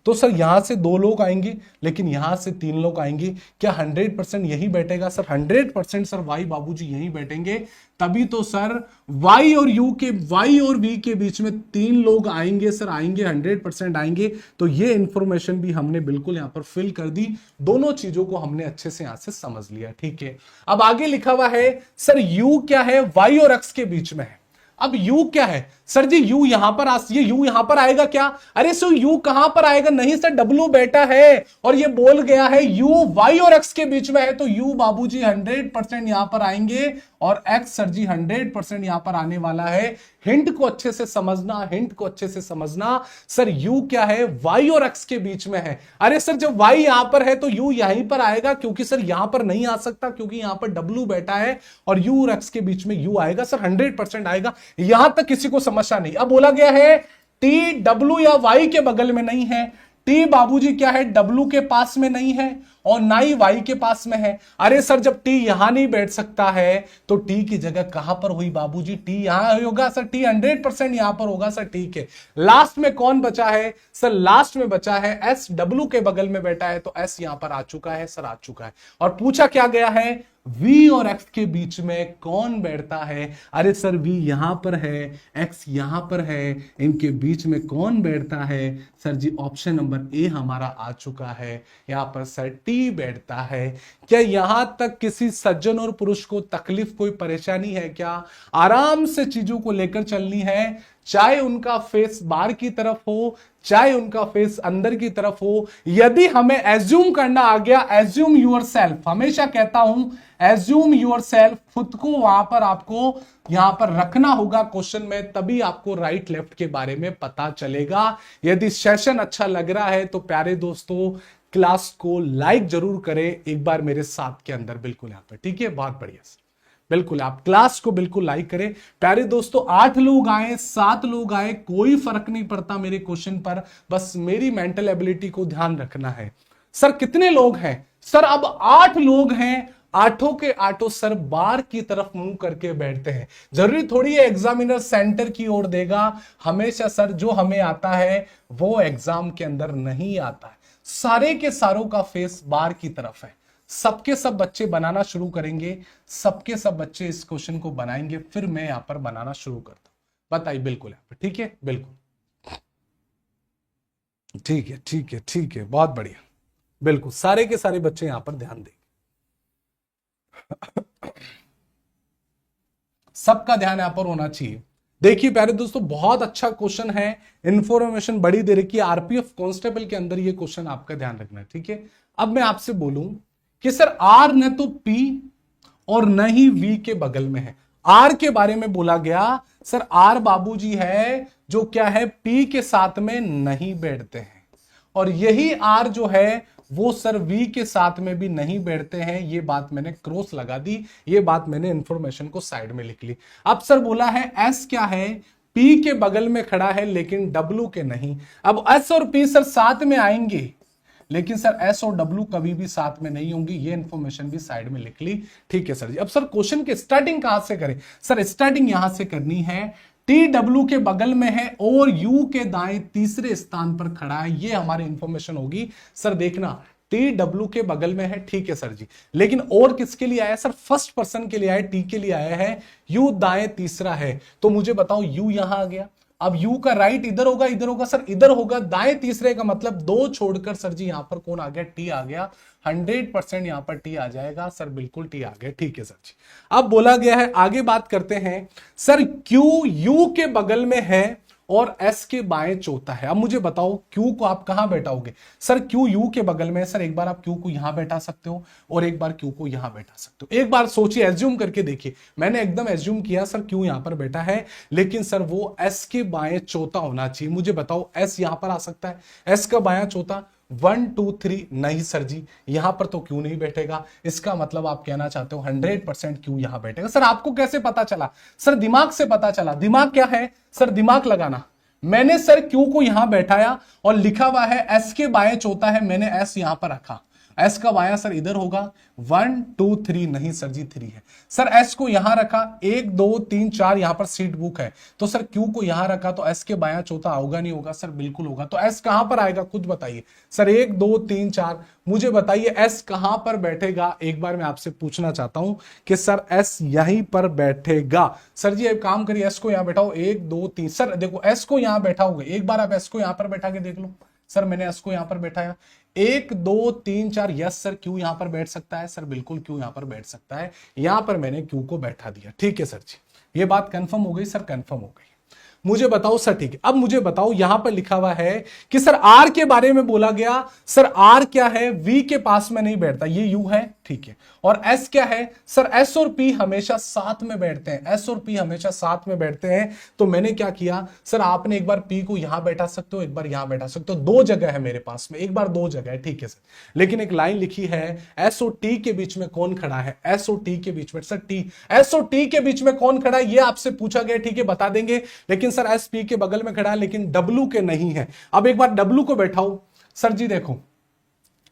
तो सर यहां से 2 लोग आएंगे, लेकिन यहां से 3 लोग आएंगे, क्या 100% यही बैठेगा सर? 100% सर Y बाबूजी यही बैठेंगे, तभी तो सर Y और V के बीच में 3 लोग आएंगे, सर आएंगे, 100% आएंगे। तो ये इंफॉर्मेशन भी हमने बिल्कुल यहां पर फिल कर दी, दोनों चीजों को हमने अच्छे से यहां से समझ लिया, ठीक है। अब आगे लिखा हुआ है सर U क्या है, Y और X के बीच में है। अब U क्या है सर जी, U यहां पर ये U यहां पर आएगा क्या? अरे सो U कहां पर आएगा? नहीं सर, W बेटा है और ये बोल गया है U Y और X के बीच में है, तो U बाबूजी 100% यहां पर आएंगे और X सर जी 100% यहां पर आने वाला है। हिंट को अच्छे से समझना, हिंट को अच्छे से समझना, सर U क्या है, Y और X के बीच में है। अरे सर जब Y यहां पर है तो U यहीं पर आएगा, क्योंकि सर यहां पर नहीं आ सकता, क्योंकि यहां पर W बैठा है और U और X के बीच में U आएगा, सर 100% आएगा। यहां तक किसी को समस्या नहीं। अब बोला गया है T W या Y के बगल में नहीं है, T बाबूजी क्या है, W के पास में नहीं है और ना ही Y के पास में है। अरे सर जब T यहां नहीं बैठ सकता है तो T की जगह कहां पर हुई बाबूजी? T यहां होगा सर, T 100% यहां पर होगा सर, ठीक है। लास्ट में कौन बचा है सर? लास्ट में बचा है S, W के बगल में बैठा है तो S यहां पर आ चुका है सर, आ चुका है। और पूछा क्या गया है, V और X के बीच में कौन बैठता है? अरे सर V यहां पर है, X यहां पर है, इनके बीच में कौन बैठता है? Sir ji option number A हमारा आ चुका है, यहां पर सर T बैठता है। क्या यहां तक किसी सज्जन और पुरुष को तकलीफ, कोई परेशानी है क्या? आराम से चीजों को लेकर चलनी है, चाहे उनका फेस बाहर की तरफ हो, चाहे उनका फेस अंदर की तरफ हो। यदि हमें एज्यूम करना आ गया, एज्यूम योरसेल्फ, हमेशा कहता हूं एज्यूम योरसेल्फ, खुद को वहां पर आपको यहां पर रखना होगा क्वेश्चन में, तभी आपको राइट लेफ्ट के बारे में पता चलेगा। यदि सेशन अच्छा लग रहा है तो प्यारे दोस्तों क्लास को लाइक जरूर करें एक बार मेरे साथ के अंदर, बिल्कुल यहां पर, ठीक है, बहुत बढ़िया सर, बिल्कुल आप क्लास को बिल्कुल लाइक करें। प्यारे दोस्तों 8 लोग आए, 7 लोग आए, कोई फर्क नहीं पड़ता मेरे क्वेश्चन पर, बस मेरी मेंटल एबिलिटी को ध्यान रखना है। सर कितने लोग हैं? सर अब 8 लोग हैं, आठों के आठों सर बार की तरफ मुंह करके बैठते हैं। जरूरी थोड़ी है एग्जामिनर सेंटर की ओर देगा, हमेशा सर जो हमें आता है वो एग्जाम के अंदर नहीं आता है। सारे के सारों का फेस बार की तरफ है, सबके सब बच्चे बनाना शुरू करेंगे, सबके सब बच्चे इस क्वेश्चन को बनाएंगे, फिर मैं यहां पर बनाना शुरू करता हूं। बताइए बिल्कुल यहां पर, ठीक है, बिल्कुल ठीक है, ठीक है, ठीक है, बहुत बढ़िया, बिल्कुल सारे के सारे बच्चे यहां पर ध्यान देंगे। सबका ध्यान यहां पर होना चाहिए। देखिए प्यारे दोस्तों बहुत अच्छा क्वेश्चन है, इंफॉर्मेशन बड़ी दे रखी है, आरपीएफ कांस्टेबल के अंदर ये क्वेश्चन आपका ध्यान रखना है, ठीक है। अब मैं आपसे बोलूं कि सर आर न तो पी और न ही वी के बगल में है। आर के बारे में बोला गया, सर आर बाबूजी है जो क्या है, पी के साथ में नहीं बैठते हैं, और यही आर जो है वो सर वी के साथ में भी नहीं बैठते हैं। ये बात मैंने क्रॉस लगा दी, ये बात मैंने इंफॉर्मेशन को साइड में लिख ली। अब सर बोला है एस क्या है, पी के बगल में खड़ा है लेकिन डब्ल्यू के नहीं। अब एस और पी सर साथ में आएंगे, लेकिन सर एस और डब्ल्यू कभी भी साथ में नहीं होंगी, ये इंफॉर्मेशन भी साइड में लिख ली, ठीक है सर जी। अब सर क्वेश्चन की स्टार्टिंग कहां से करें? सर स्टार्टिंग यहां से करनी है, टी डब्ल्यू के बगल में है और यू के दाएं तीसरे स्थान पर खड़ा है, ये हमारी इंफॉर्मेशन होगी। सर देखना टी डब्ल्यू के बगल में है, ठीक है सर जी, लेकिन और किसके लिए आया? सर फर्स्ट पर्सन के लिए आया, टी के लिए आया है, यू दाएं तीसरा है, तो मुझे बताओ यू यहां आ गया। अब यू का राइट इधर होगा, इधर होगा, सर इधर होगा, दाएं तीसरे का मतलब 2 छोड़कर सर जी यहां पर कौन आ गया? टी आ गया, 100% यहां पर टी आ जाएगा सर, बिल्कुल टी आ गया, ठीक है सर जी। अब बोला गया है, आगे बात करते हैं, सर क्यू यू के बगल में है और एस के बाएं चौथा है। अब मुझे बताओ क्यू को आप कहां बैठाओगे? सर क्यू यू के बगल में है। सर एक बार आप क्यू को यहां बैठा सकते हो और एक बार क्यू को यहां बैठा सकते हो। एक बार सोचिए, एज्यूम करके देखिए। मैंने एकदम एज्यूम किया सर क्यू यहां पर बैठा है, लेकिन सर वो एस के बाएं चौथा होना चाहिए। मुझे बताओ एस यहां पर आ सकता है? एस का बायां चौथा 1 2 3 नहीं सर जी, यहां पर तो क्यू नहीं बैठेगा। इसका मतलब आप कहना चाहते हो 100% क्यू यहां बैठेगा। सर आपको कैसे पता चला? सर दिमाग से पता चला। दिमाग क्या है सर? दिमाग लगाना। मैंने सर क्यू को यहां बैठाया और लिखा हुआ है एस के बाएं चौथा है, मैंने एस यहां पर रखा। एस का बायां सर इधर होगा। 1 2 3 नहीं सर जी 3 है। सर एस को यहां रखा, 1 2 3 4 यहां पर सीट बुक है, तो सर क्यू को यहां रखा तो एस के बायां चौथा होगा नहीं होगा? सर बिल्कुल होगा। तो एस कहां पर आएगा खुद बताइए। सर 1 2 3 4 मुझे बताइए एस कहां पर बैठेगा? एक बार मैं आपसे पूछना चाहता हूं कि सर एस यहीं पर बैठेगा। सर जी एक काम करिए, एस को यहां बैठाओ। 1 2 3 सर देखो एस को यहां बैठाओगे, एक बार आप एस को यहां पर बैठा के देख लो। सर मैंने एस को यहां पर बैठाया, 1 2 3 4 यस सर क्यू यहां पर बैठ सकता है। सर बिल्कुल क्यू यहां पर बैठ सकता है। यहां पर मैंने क्यू को बैठा दिया। ठीक है सर जी, ये बात कंफर्म हो गई? सर कंफर्म हो गई। मुझे बताओ सर, ठीक है, अब मुझे बताओ यहां पर लिखा हुआ है कि सर आर के बारे में बोला गया। सर आर क्या है? वी के पास में नहीं बैठता, ये यू है, ठीक है। और एस क्या है? सर एस और पी हमेशा साथ में बैठते हैं। एस और पी हमेशा साथ में बैठते हैं। तो मैंने क्या किया सर, आपने एक बार पी को यहां बैठा सकते हो, एक बार यहां बैठा सकते हो। दो जगह है मेरे पास में, एक बार दो जगह है, ठीक है सर। लेकिन एक लाइन लिखी है एस और टी के बीच में कौन खड़ा है? एस और टी के बीच में सर टी, एस और टी के बीच में कौन खड़ा है ये आपसे पूछा गया, ठीक है, बता देंगे। लेकिन सर एस पी के बगल में खड़ा है, लेकिन डब्ल्यू के नहीं है। अब एक बार डब्ल्यू को बैठाओ। सर जी देखो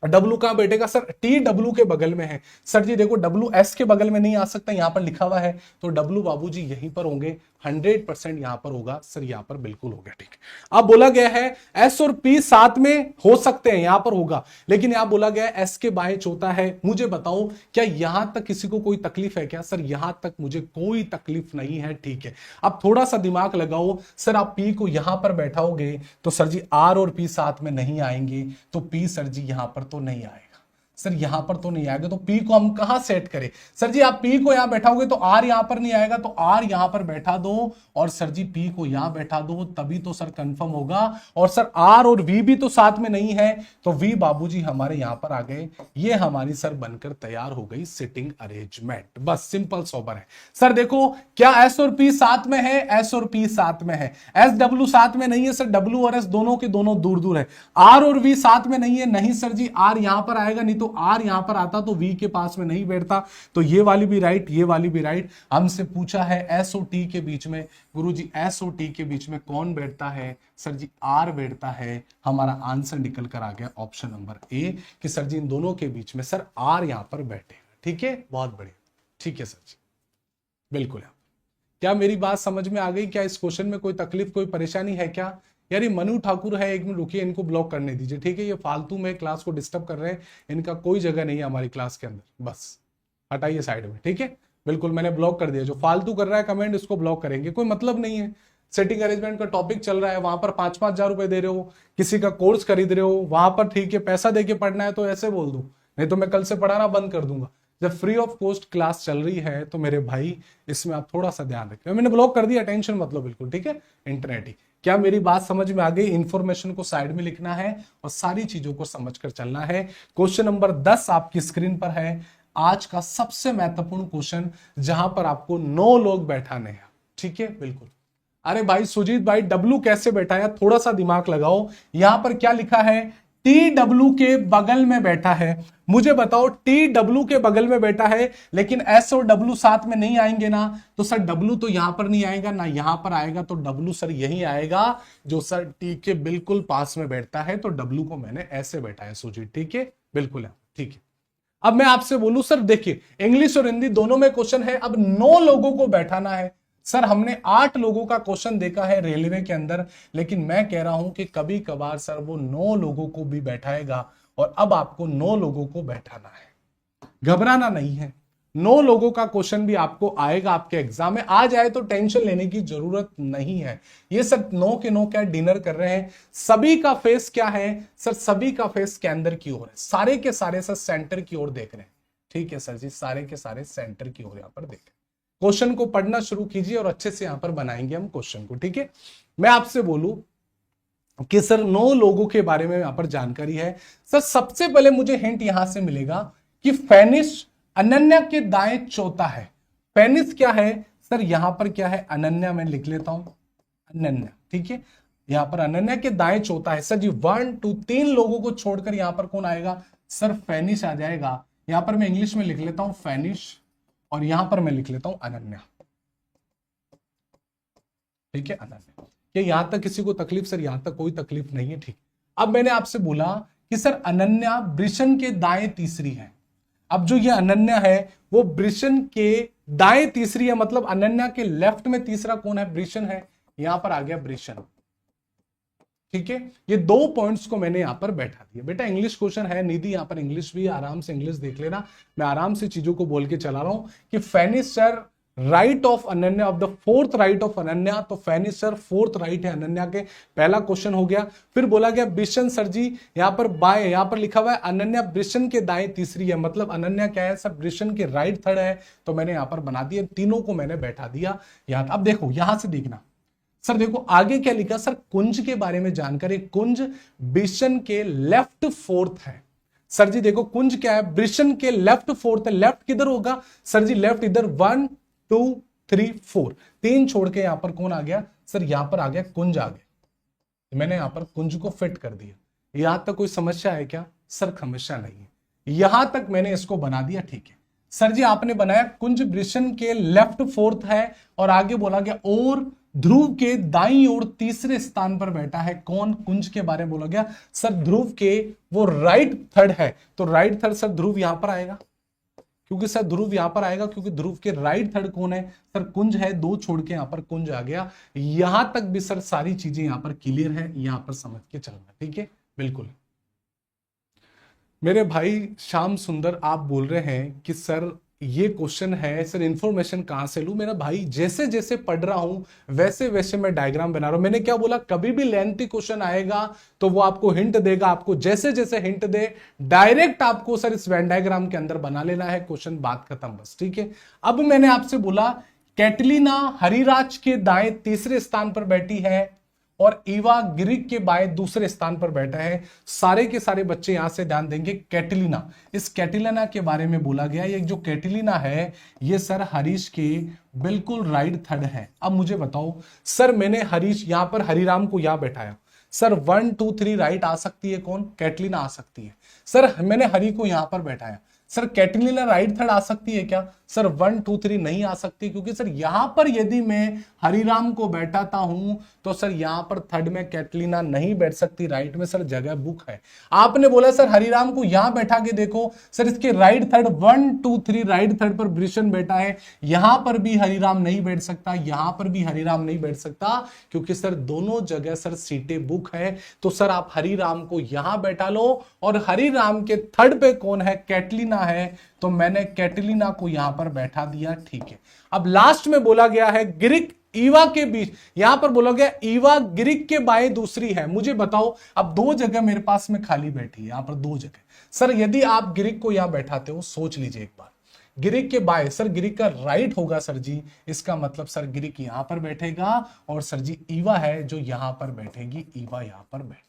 डब्ल्यू कहां बैठेगा? सर टी डब्ल्यू के बगल में है। सर जी देखो डब्ल्यू एस के बगल में नहीं आ सकता, यहां पर लिखा हुआ है, तो डब्ल्यू बाबूजी यहीं पर होंगे। 100% यहां पर होगा सर, यहां पर बिल्कुल हो गया, ठीक है। अब बोला गया है एस और पी साथ में हो सकते हैं, यहां पर होगा, लेकिन यहां बोला गया है एस के बाएं चौथा है। मुझे बताओ क्या यहां तक किसी को कोई तकलीफ है क्या? सर यहां तक मुझे कोई तकलीफ नहीं है, ठीक है। अब थोड़ा सा दिमाग लगाओ। सर आप पी को यहां पर बैठाओगे तो सर जी आर और पी साथ में नहीं आएंगे, तो पी सर जी यहां पर तो नहीं आएगा। सर यहां पर तो नहीं आएगा, तो पी को हम कहां सेट करें? सर जी आप पी को यहां बैठाओगे तो आर यहां पर नहीं आएगा, तो आर यहां पर बैठा दो और सर जी पी को यहां बैठा दो, तभी तो सर कंफर्म होगा। और सर आर और वी भी तो साथ में नहीं है, तो वी बाबूजी हमारे यहां पर आ गए। ये हमारी सर बनकर तैयार हो गई सिटिंग अरेंजमेंट। बस सिंपल सोबर है। सर देखो क्या एस और पी साथ में है? एस और पी साथ में है। एस डब्ल्यू साथ में नहीं है सर, डब्ल्यू और एस दोनों के दोनों दूर दूर है। आर और वी साथ में नहीं है, नहीं सर जी आर यहां पर आएगा, नहीं तो आर यहां पर आता तो वी के पास में नहीं बैठता। तो ये वाली भी राइट, ये वाली भी राइट। हमसे पूछा है एस और टी के बीच में, गुरुजी एस और टी के बीच में कौन बैठता है? सर जी आर बैठता है। हमारा आंसर निकल कर आ गया ऑप्शन नंबर ए कि सर जी इन दोनों के बीच में सर आर यहां पर बैठेगा। ठीक है, बहुत बढ़िया, ठीक है सर जी, बिल्कुल। क्या मेरी बात समझ में आ गई? क्या इस क्वेश्चन में कोई तकलीफ, कोई परेशानी है क्या? यार ये मनु ठाकुर है, एक मिनट रुकिए, इनको ब्लॉक करने दीजिए, ठीक है। ये फालतू में क्लास को डिस्टर्ब कर रहे हैं, इनका कोई जगह नहीं है हमारी क्लास के अंदर, बस हटाइए साइड में, ठीक है। बिल्कुल मैंने ब्लॉक कर दिया। जो फालतू कर रहा है कमेंट, इसको ब्लॉक करेंगे, कोई मतलब नहीं है। सेटिंग अरेंजमेंट का टॉपिक चल रहा है, वहां पर 5-5 हजार रुपए दे रहे हो, किसी का कोर्स खरीद रहे हो, वहां पर ठीक है पैसा देके पढ़ना है तो ऐसे बोल दूं, नहीं तो मैं कल से पढ़ाना बंद कर दूंगा। जब फ्री ऑफ कॉस्ट क्लास चल रही है तो मेरे भाई इसमें आप थोड़ा सा ध्यान रखें। मैंने ब्लॉक कर दिया, टेंशन मतलब बिल्कुल, ठीक है। इंटरनेट ही, क्या मेरी बात समझ में आ गई? इंफॉर्मेशन को साइड में लिखना है और सारी चीजों को समझकर चलना है। क्वेश्चन नंबर 10 आपकी स्क्रीन पर है, आज का सबसे महत्वपूर्ण क्वेश्चन, जहां पर आपको 9 लोग बैठाने हैं, ठीक है, बिल्कुल। अरे भाई सुजीत भाई डब्लू कैसे बैठाया? थोड़ा सा दिमाग लगाओ। यहां पर क्या लिखा है? टी डब्लू के बगल में बैठा है। मुझे बताओ टी डब्लू के बगल में बैठा है, लेकिन एस और डब्लू साथ में नहीं आएंगे ना, तो सर डब्लू तो यहां पर नहीं आएगा ना, यहां पर आएगा, तो डब्लू सर यही आएगा जो सर टी के बिल्कुल पास में बैठता है। तो डब्लू को मैंने ऐसे बैठाया सुजीत, ठीक है, बिल्कुल है, ठीक है। अब मैं आपसे बोलूं सर देखिए इंग्लिश और हिंदी दोनों में क्वेश्चन है, अब 9 लोगों को बैठाना है। सर हमने 8 लोगों का क्वेश्चन देखा है रेलवे के अंदर, लेकिन मैं कह रहा हूं कि कभी कभार सर वो 9 लोगों को भी बैठाएगा, और अब आपको 9 लोगों को बैठाना है, घबराना नहीं है। 9 लोगों का क्वेश्चन भी आपको आएगा, आपके एग्जाम में आ जाए तो टेंशन लेने की जरूरत नहीं है। ये सब 9 के 9 क्या डिनर कर रहे हैं, सभी का फेस क्या है सर? सभी का फेस के अंदर की ओर है, सारे के सारे सर सेंटर की ओर देख रहे हैं, ठीक है सर जी, सारे के सारे सेंटर की ओर यहां पर देख रहे हैं, क्वेश्चन को पढ़ना शुरू कीजिए और अच्छे से यहां पर बनाएंगे हम क्वेश्चन को, ठीक है। मैं आपसे बोलूं कि सर 9 लोगों के बारे में यहां पर जानकारी है। सर सबसे पहले मुझे हिंट यहां से मिलेगा कि फेनिस अनन्या के दाएं चौथा है। फेनिस क्या है सर, यहां पर क्या है, अनन्या, मैं लिख लेता हूं अनन्या, ठीक है। यहां पर अनन्या के दाएं चौथा है। सर जी 1 2 3 लोगों को छोड़कर यहां पर कौन आएगा सर, फेनिस आ जाएगा। यहां पर मैं इंग्लिश में लिख लेता हूं फेनिस और यहां पर मैं लिख लेता हूं अनन्या, ठीक है, अनन्या। कि यहां तक किसी को तकलीफ सर, यहां तक कोई तकलीफ नहीं है, ठीक। अब मैंने आपसे बोला कि सर अनन्या वृषण के दाएं तीसरी है। अब जो ये अनन्या है वो वृषण के दाएं तीसरी है, मतलब अनन्या के लेफ्ट में तीसरा कौन है, वृषण है। यहां पर आ गया वृषण, ठीक है। ये 2 पॉइंट्स को मैंने यहां पर बैठा दिया। बेटा इंग्लिश क्वेश्चन है निधि, यहां पर इंग्लिश भी, आराम से इंग्लिश देख लेना। मैं आराम से चीजों को बोल के चला रहा हूं कि fairness sir right of Ananya of the fourth right of Ananya, तो फेनिस सर फोर्थ राइट है अनन्या के, पहला क्वेश्चन हो गया। फिर बोला गया वृषण सर जी, यहां पर बाएं, यहां पर लिखा हुआ है अनन्या वृषण के दाएं तीसरी है, मतलब अनन्या क्या है सर, वृषण के राइट थर्ड है। तो मैंने यहां पर बना दिया, तीनों को मैंने बैठा दिया यहां। अब देखो यहां से देखना सर, देखो आगे क्या लिखा सर, कुंज के बारे में जानकारी। कुंज वृषण के लेफ्ट फोर्थ है। सर जी देखो कुंज क्या है, वृषण के लेफ्ट फोर्थ है। लेफ्ट किधर होगा सर जी, लेफ्ट इधर 1 2 3 4, 3 छोड़ के यहां पर कौन आ गया सर, यहां पर आ गया कुंज आ गया। मैंने यहां पर कुंज को फिट कर दिया। यहां तक कोई समस्या है क्या सर, समस्या नहीं है, यहां तक मैंने इसको बना दिया, ठीक है। सर जी आपने बनाया कुंज वृषण के लेफ्ट फोर्थ है और आगे बोला गया और ध्रुव के दाईं ओर तीसरे स्थान पर बैठा है। कौन, कुंज के बारे में बोला गया सर, ध्रुव के वो राइट थर्ड है। तो राइट थर्ड सर ध्रुव यहां पर आएगा, क्योंकि सर ध्रुव यहां पर आएगा, क्योंकि ध्रुव के राइट थर्ड कौन है सर, कुंज है। 2 छोड़ के यहां पर कुंज आ गया। यहां तक भी सर सारी चीजें यहां पर क्लियर है, यहां पर समझ के चलना, ठीक है, बिल्कुल। मेरे भाई श्याम सुंदर आप बोल रहे हैं कि सर ये क्वेश्चन है सर, इंफॉर्मेशन कहां से लूं। मेरा भाई जैसे जैसे पढ़ रहा हूं वैसे वैसे मैं डायग्राम बना रहा हूं। मैंने क्या बोला, कभी भी लेंथी क्वेश्चन आएगा तो वो आपको हिंट देगा, आपको जैसे जैसे हिंट दे डायरेक्ट आपको सर इस वेन डायग्राम के अंदर बना लेना है क्वेश्चन, बात खत्म बस, ठीक है। अब मैंने आपसे बोला कैटलीना हरिराज के दाएं तीसरे स्थान पर बैठी है और ईवा ग्रीक के बाएं दूसरे स्थान पर बैठा है। सारे के सारे बच्चे यहां से ध्यान देंगे। कैटलीना, इस कैटलीना के बारे में बोला गया, ये जो कैटलीना है ये सर हरीश के बिल्कुल राइट थर्ड है। अब मुझे बताओ सर, मैंने हरीश यहां पर हरिराम को यहां बैठाया सर, 1 2 3 राइट आ सकती है कौन, कैटलीना आ सकती है। सर मैंने हरी को यहां पर बैठाया, सर कैटलीना राइट थर्ड आ सकती है क्या सर, 1 2 3 नहीं आ सकती, क्योंकि सर यहां पर यदि मैं हरिराम को बैठाता हूं तो सर यहां पर थर्ड में कैटलीना नहीं बैठ सकती, राइट में सर जगह बुक है। आपने बोला सर हरिराम को यहां बैठा के देखो, सर इसके राइट थर्ड 1 2 3 राइट थर्ड पर वृषण बैठा है, यहां पर भी हरिराम नहीं बैठ सकता, यहां पर भी हरिराम नहीं बैठ सकता, क्योंकि सर दोनों जगह सर सीटें बुक है। तो सर आप हरिराम को यहां बैठा लो और हरिराम के थर्ड पे कौन है, कैटलीना है, तो मैंने कैटलीना को यहां पर बैठा दिया, ठीक है। अब लास्ट में बोला गया है ग्रीक ईवा के बीच, यहां पर बोला गया ईवा ग्रीक के बाएं दूसरी है। मुझे बताओ अब 2 जगह मेरे पास में खाली बैठी है, यहां पर 2 जगह। सर यदि आप ग्रीक को यहां बैठाते हो, सोच लीजिए एक बार, ग्रीक के बाएं, सर ग्रीक का राइट होगा सर जी, इसका मतलब सर ग्रीक यहां पर बैठेगा और सर जी ईवा है जो यहां पर बैठेगी, ईवा यहां पर बैठेगी।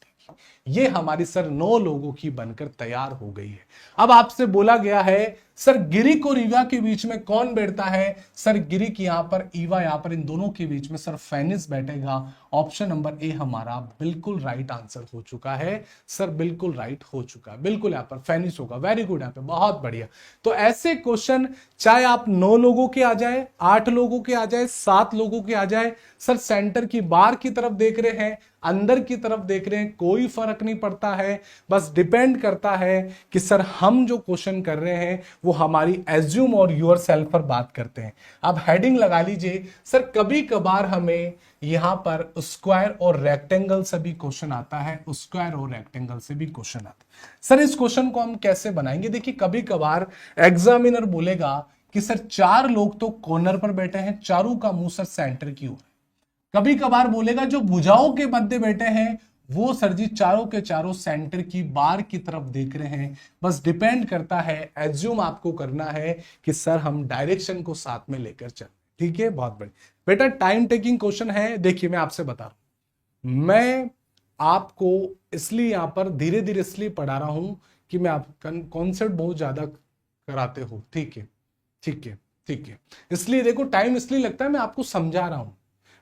ये हमारी सर 9 लोगों की बनकर तैयार हो गई है। अब आपसे बोला गया है सर गिरिक और ईवा के बीच में कौन बैठता है, सर गिरिक यहां पर, ईवा यहां पर, इन दोनों के बीच में सर फेनिस बैठेगा। ऑप्शन नंबर ए हमारा बिल्कुल राइट आंसर हो चुका है सर, बिल्कुल राइट हो चुका है, बिल्कुल यहां पर फेनिस होगा। वेरी गुड, यहां पे बहुत बढ़िया। तो ऐसे क्वेश्चन चाहे आप 9 लोगों के आ जाए, 8 लोगों के आ जाए, 7 लोगों के आ जाए, सर सेंटर की बाहर की तरफ देख रहे हैं, अंदर की तरफ देख रहे हैं, कोई फर्क नहीं पड़ता है। बस डिपेंड करता है कि सर हम जो क्वेश्चन कर रहे हैं वो हमारी एज्यूम और यूर सेल्फ पर बात करते हैं। अब हेडिंग लगा लीजिए सर, कभी कभार हमें यहां पर स्क्वायर और रेक्टेंगल से भी क्वेश्चन आता है, स्क्वायर और रेक्टेंगल से भी क्वेश्चन आता है। सर इस क्वेश्चन को हम कैसे बनाएंगे, देखिए कभी कभार एग्जामिनर बोलेगा कि सर 4 लोग तो कॉर्नर पर बैठे हैं, चारों का मुंह सर सेंटर की ओर है। कभी कभार बोलेगा जो भुजाओं के मध्य बैठे हैं वो सर जी चारों के चारों सेंटर की बार की तरफ देख रहे हैं। बस डिपेंड करता है, एज्यूम आपको करना है कि सर हम डायरेक्शन को साथ में लेकर चल। ठीक है, बहुत बढ़िया बेटा। टाइम टेकिंग क्वेश्चन है। देखिए मैं आपसे बता रहा हूं, मैं आपको इसलिए यहां पर धीरे धीरे इसलिए पढ़ा रहा हूं कि मैं आप कॉन्सेप्ट बहुत ज्यादा कराते हो। ठीक है, ठीक है, ठीक है। इसलिए देखो टाइम इसलिए लगता है, मैं आपको समझा रहा हूं,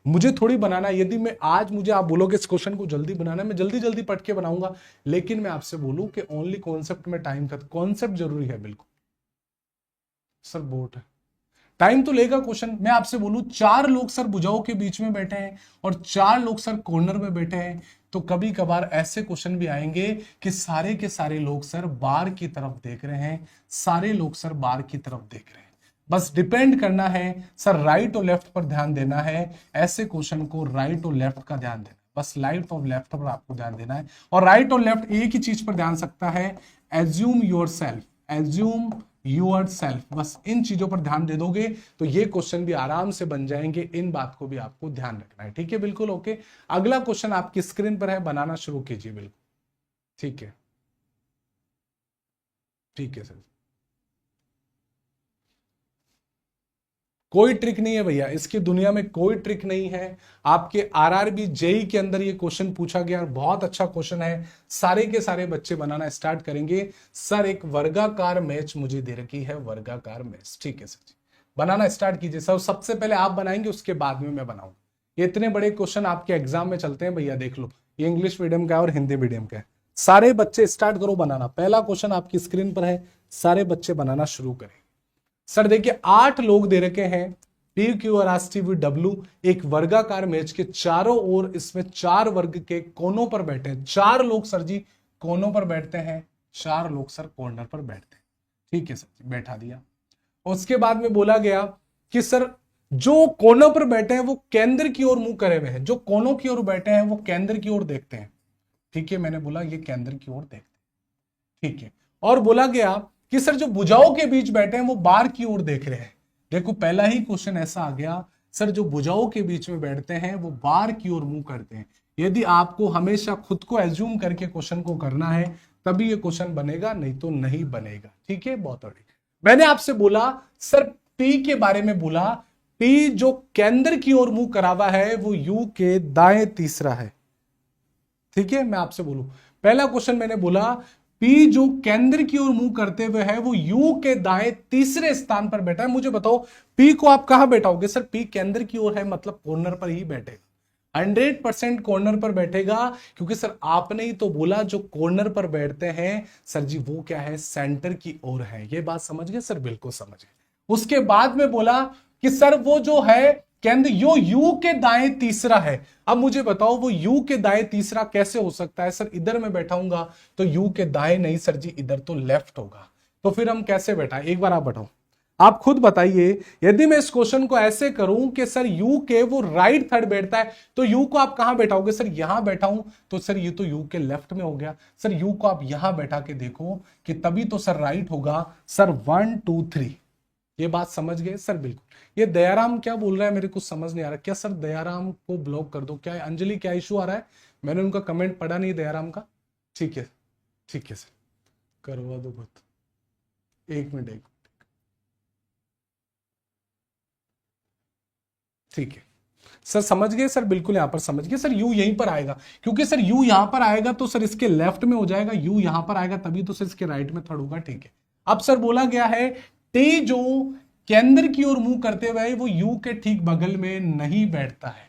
मुझे थोड़ी बनाना है। यदि मैं आज मुझे आप बोलोगे इस क्वेश्चन को जल्दी बनाना है, मैं जल्दी जल्दी पढ़ के बनाऊंगा। लेकिन मैं आपसे बोलूं कि ओनली कॉन्सेप्ट में टाइम का, कॉन्सेप्ट जरूरी है बिल्कुल। सर बोट है, टाइम तो लेगा क्वेश्चन। मैं आपसे बोलूं 4 लोग सर भुजाओं के बीच में बैठे हैं और 4 लोग सर कॉर्नर में बैठे हैं, तो कभी कभार ऐसे क्वेश्चन भी आएंगे कि सारे के सारे लोग सर बार की तरफ देख रहे हैं, सारे लोग सर बार की तरफ देख रहे हैं। बस डिपेंड करना है सर, राइट और लेफ्ट पर ध्यान देना है। ऐसे क्वेश्चन को राइट और लेफ्ट का ध्यान देना, बस राइट और लेफ्ट पर आपको ध्यान देना है। और राइट और लेफ्ट एक ही चीज पर ध्यान सकता है, assume yourself, assume yourself. बस इन चीजों पर ध्यान दे दोगे तो ये क्वेश्चन भी आराम से बन जाएंगे। इन बात को भी आपको ध्यान रखना है। ठीक है, बिल्कुल ओके। अगला क्वेश्चन आपकी स्क्रीन पर है, बनाना शुरू कीजिए। बिल्कुल ठीक है, ठीक है सर। कोई ट्रिक नहीं है भैया, इसकी दुनिया में कोई ट्रिक नहीं है। आपके आरआरबी जेई के अंदर ये क्वेश्चन पूछा गया, बहुत अच्छा क्वेश्चन है। सारे के सारे बच्चे बनाना स्टार्ट करेंगे। सर एक वर्गाकार मैच मुझे दे रखी है, वर्गाकार मैच। ठीक है सर जी, बनाना स्टार्ट कीजिए सर। सबसे पहले आप बनाएंगे, उसके बाद में मैं बनाऊंगा। ये इतने बड़े क्वेश्चन आपके एग्जाम में चलते हैं भैया, देख लो। ये इंग्लिश मीडियम का है और हिंदी मीडियम का है। सारे बच्चे स्टार्ट करो बनाना। पहला क्वेश्चन आपकी स्क्रीन पर है, सारे बच्चे बनाना शुरू करें। सर देखिए 8 लोग दे रखे हैं, P Q R S T V W. एक वर्गाकार मेज के चारों ओर, इसमें 4 वर्ग के कोनों पर बैठे हैं। 4 लोग सर जी कोनों पर बैठते हैं, 4 लोग सर कॉर्नर पर बैठते हैं। ठीक है सर जी, बैठा दिया। उसके बाद में बोला गया कि सर जो कोनों पर बैठे हैं वो केंद्र की ओर मुंह करे हुए हैं, जो कोनों की ओर बैठे हैं वो केंद्र की ओर देखते हैं। ठीक है, मैंने बोला ये केंद्र की ओर देखते हैं। ठीक है, और बोला गया कि सर जो भुजाओं के बीच बैठे हैं वो बार की ओर देख रहे हैं। देखो पहला ही क्वेश्चन ऐसा आ गया, सर जो भुजाओं के बीच में बैठते हैं वो बार की ओर मुंह करते हैं। यदि आपको हमेशा खुद को एज्यूम करके क्वेश्चन को करना है तभी ये क्वेश्चन बनेगा, नहीं तो नहीं बनेगा। ठीक है, बहुत बढ़िया। मैंने आपसे बोला सर पी के बारे में बोला, पी जो केंद्र की ओर मुंह करावा है वो यू के दाएं तीसरा है। ठीक है, मैं आपसे बोलूं पहला क्वेश्चन मैंने बोला पी जो केंद्र की ओर मुंह करते हुए है वो यू के दाएं तीसरे स्थान पर बैठा है। मुझे बताओ पी को आप कहां बैठाओगे? सर पी केंद्र की ओर है, मतलब कॉर्नर पर ही बैठेगा, 100% कॉर्नर पर बैठेगा। क्योंकि सर आपने ही तो बोला जो कॉर्नर पर बैठते हैं सर जी वो क्या है, सेंटर की ओर है। ये बात समझ गए सर? बिल्कुल समझ गए। उसके बाद में बोला कि सर वो जो है केंद्र यो यू के दाएं तीसरा है। अब मुझे बताओ वो यू के दाएं तीसरा कैसे हो सकता है? सर इधर मैं बैठाऊंगा तो यू के दाएं नहीं सर जी, इधर तो लेफ्ट होगा। तो फिर हम कैसे बैठाएं? एक बार आप बताओ, आप खुद बताइए। यदि मैं इस क्वेश्चन को ऐसे करूं कि सर यू के वो राइट थर्ड बैठता है तो यू को आप कहां बैठाओगे? सर यहां बैठाऊं तो सर ये तो यू के लेफ्ट में हो गया। सर यू को आप यहां बैठा के देखो कि तभी तो सर राइट होगा। सर 1 2 3, ये बात समझ गए सर? बिल्कुल। ये दयाराम क्या बोल रहा है मेरे को समझ नहीं आ रहा। क्या सर दयाराम को ब्लॉक कर दो? क्या है अंजलि, क्या इशू आ रहा है? मैंने उनका कमेंट पढ़ा नहीं दयाराम का। ठीक है, ठीक है सर, करवा दो बात। एक मिनट। ठीक है सर, समझ गए सर? बिल्कुल यहां पर समझ गए सर। यू यहीं पर आएगा, क्योंकि सर यू यहां पर आएगा तो सर इसके लेफ्ट में हो जाएगा, यू यहां पर आएगा तभी तो सर इसके राइट में थर्ड होगा। ठीक है, अब सर बोला गया है टी जो केंद्र की ओर मुंह करते हुए वो यू के ठीक बगल में नहीं बैठता है,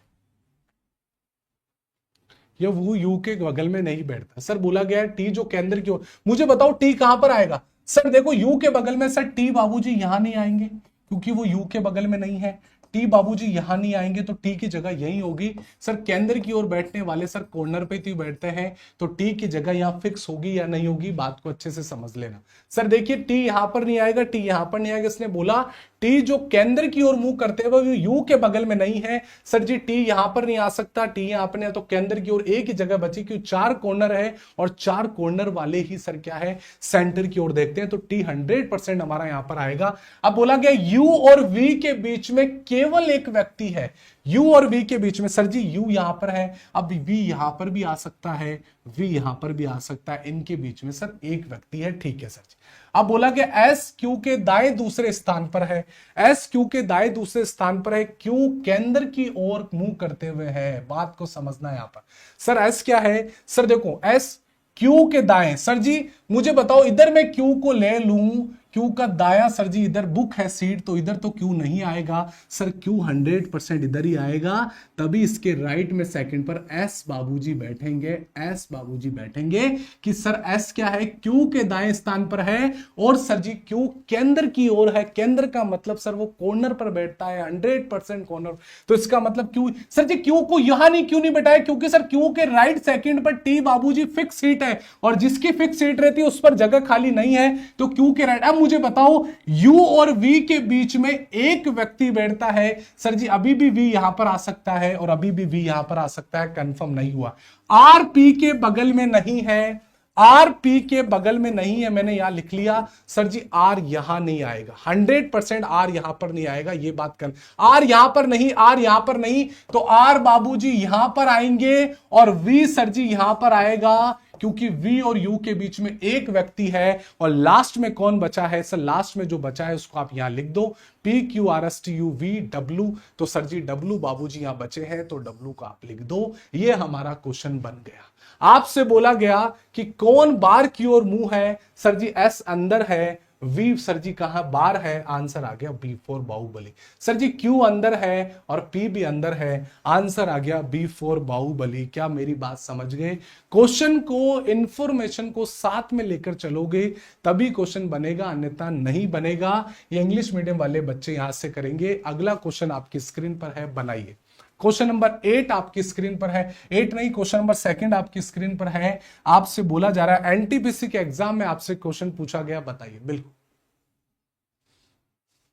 या वो यू के बगल में नहीं बैठता। सर बोला गया है टी जो केंद्र की ओर, मुझे बताओ टी कहां पर आएगा? सर देखो यू के बगल में सर टी बाबूजी यहां नहीं आएंगे क्योंकि वो यू के बगल में नहीं है। टी बाबूजी यहां नहीं आएंगे तो टी की जगह यही होगी। सर केंद्र की ओर बैठने वाले सर कॉर्नर पे तो बैठते हैं, तो टी की जगह यहां फिक्स होगी या नहीं होगी, बात को अच्छे से समझ लेना। सर देखिए टी यहां पर नहीं आएगा, टी यहां पर नहीं आएगा। इसने बोला टी जो केंद्र की ओर मुंह करते हुए यू के बगल में नहीं है। सर जी टी यहां पर नहीं आ सकता, टी यहां पर नहीं, तो केंद्र की ओर एक ही जगह बची, क्योंकि 4 कॉर्नर है और 4 कॉर्नर वाले ही सर क्या है, सेंटर की ओर देखते हैं। तो टी 100% हमारा यहां पर आएगा। अब बोला गया यू और वी के बीच में केवल एक व्यक्ति है, यू और वी के बीच में। सर जी यू यहां पर है, अब वी यहां पर भी आ सकता है, वी यहां पर भी आ सकता है, इनके बीच में सर एक व्यक्ति है। ठीक है सर जी, अब बोला कि एस क्यू के दाएं दूसरे स्थान पर है, एस क्यू के दाएं दूसरे स्थान पर है, क्यू केंद्र की ओर मुंह करते हुए है। बात को समझना है यहां पर। सर एस क्या है? सर देखो एस क्यू के दाएं, सर जी मुझे बताओ इधर मैं क्यू को ले लूं, क्यू का दाया सर जी इधर बुक है सीट, तो इधर तो क्यू नहीं आएगा सर, क्यू 100% इधर ही आएगा। तभी इसके राइट में सेकंड पर एस बाबूजी बैठेंगे, एस बाबूजी बैठेंगे कि सर एस क्या है? क्यू के दाएं स्थान पर है, और सर जी क्यू केंद्र की ओर है। केंद्र का मतलब सर वो कॉर्नर पर बैठता है, 100% कॉर्नर। तो इसका मतलब क्यू, सर जी क्यू को यहां नहीं क्यों नहीं बैठाया? क्योंकि सर क्यू के राइट सेकंड पर टी बाबूजी फिक्स सीट है, और जिसकी फिक्स सीट रहती है उस पर जगह खाली नहीं है, तो क्यू के राइट। अब मुझे बताओ U और V के बीच में एक व्यक्ति बैठता है, सर जी अभी भी V यहां पर आ सकता है और अभी भी V यहां पर आ सकता है, कंफर्म नहीं हुआ। R P के बगल में नहीं है, आर पी के बगल में नहीं है, मैंने यहां लिख लिया। सर जी आर यहां नहीं आएगा, 100% आर यहां पर नहीं आएगा, ये बात कर। आर यहां पर नहीं, आर यहां पर नहीं, तो आर बाबूजी यहां पर आएंगे, और वी सर जी यहां पर आएगा, क्योंकि V और U के बीच में एक व्यक्ति है। और लास्ट में कौन बचा है? सर लास्ट में जो बचा है उसको आप यहां लिख दो, PQRSTUVW। तो सर जी W बाबूजी यहां बचे हैं, तो W को आप लिख दो। ये हमारा क्वेश्चन बन गया। आपसे बोला गया कि कौन बार की ओर मुंह है? सर जी S अंदर है, V सर जी कहां बाहर है? आंसर आ गया B4 बाहुबली। सर जी Q अंदर है और P भी अंदर है, आंसर आ गया B4 बाहुबली। क्या मेरी बात समझ गए? क्वेश्चन को, इंफॉर्मेशन को साथ में लेकर चलोगे तभी क्वेश्चन बनेगा, अन्यथा नहीं बनेगा। ये इंग्लिश मीडियम वाले बच्चे यहां से करेंगे। अगला क्वेश्चन आपकी स्क्रीन पर है, बनाइए। क्वेश्चन नंबर 8 आपकी स्क्रीन पर है, 8 नहीं, क्वेश्चन नंबर 2 आपकी स्क्रीन पर है। आपसे बोला जा रहा है एनटीपीसी के एग्जाम में आपसे क्वेश्चन पूछा गया, बताइए। बिल्कुल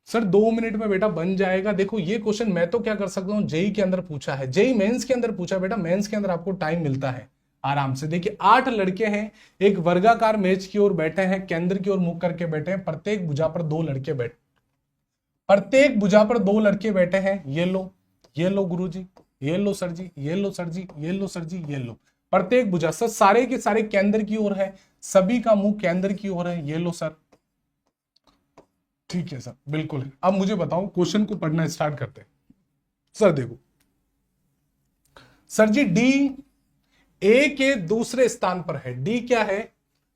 सर 2 मिनट में बेटा बन जाएगा। देखो ये क्वेश्चन मैं तो क्या कर सकता हूं, जेई के अंदर पूछा है, जेई मेंस के अंदर पूछा बेटा, मेंस के अंदर आपको टाइम मिलता है आराम से। देखिए 8 लड़के हैं, एक वर्गाकार मेज की ओर बैठे हैं, केंद्र की ओर मुख करके बैठे हैं, प्रत्येक भुजा पर 2 लड़के बैठे, प्रत्येक भुजा पर 2 लड़के बैठे हैं। ये लो गुरुजी, ये लो सर जी, ये लो सर जी, ये लो सर जी, ये लो। प्रत्येक भुजा सर सारे के सारे केंद्र की ओर है, सभी का मुंह केंद्र की ओर है। ये लो सर, ठीक है सर, बिल्कुल है। अब मुझे बताओ, क्वेश्चन को पढ़ना स्टार्ट करते हैं। सर देखो सर जी डी ए के दूसरे स्थान पर है। डी क्या है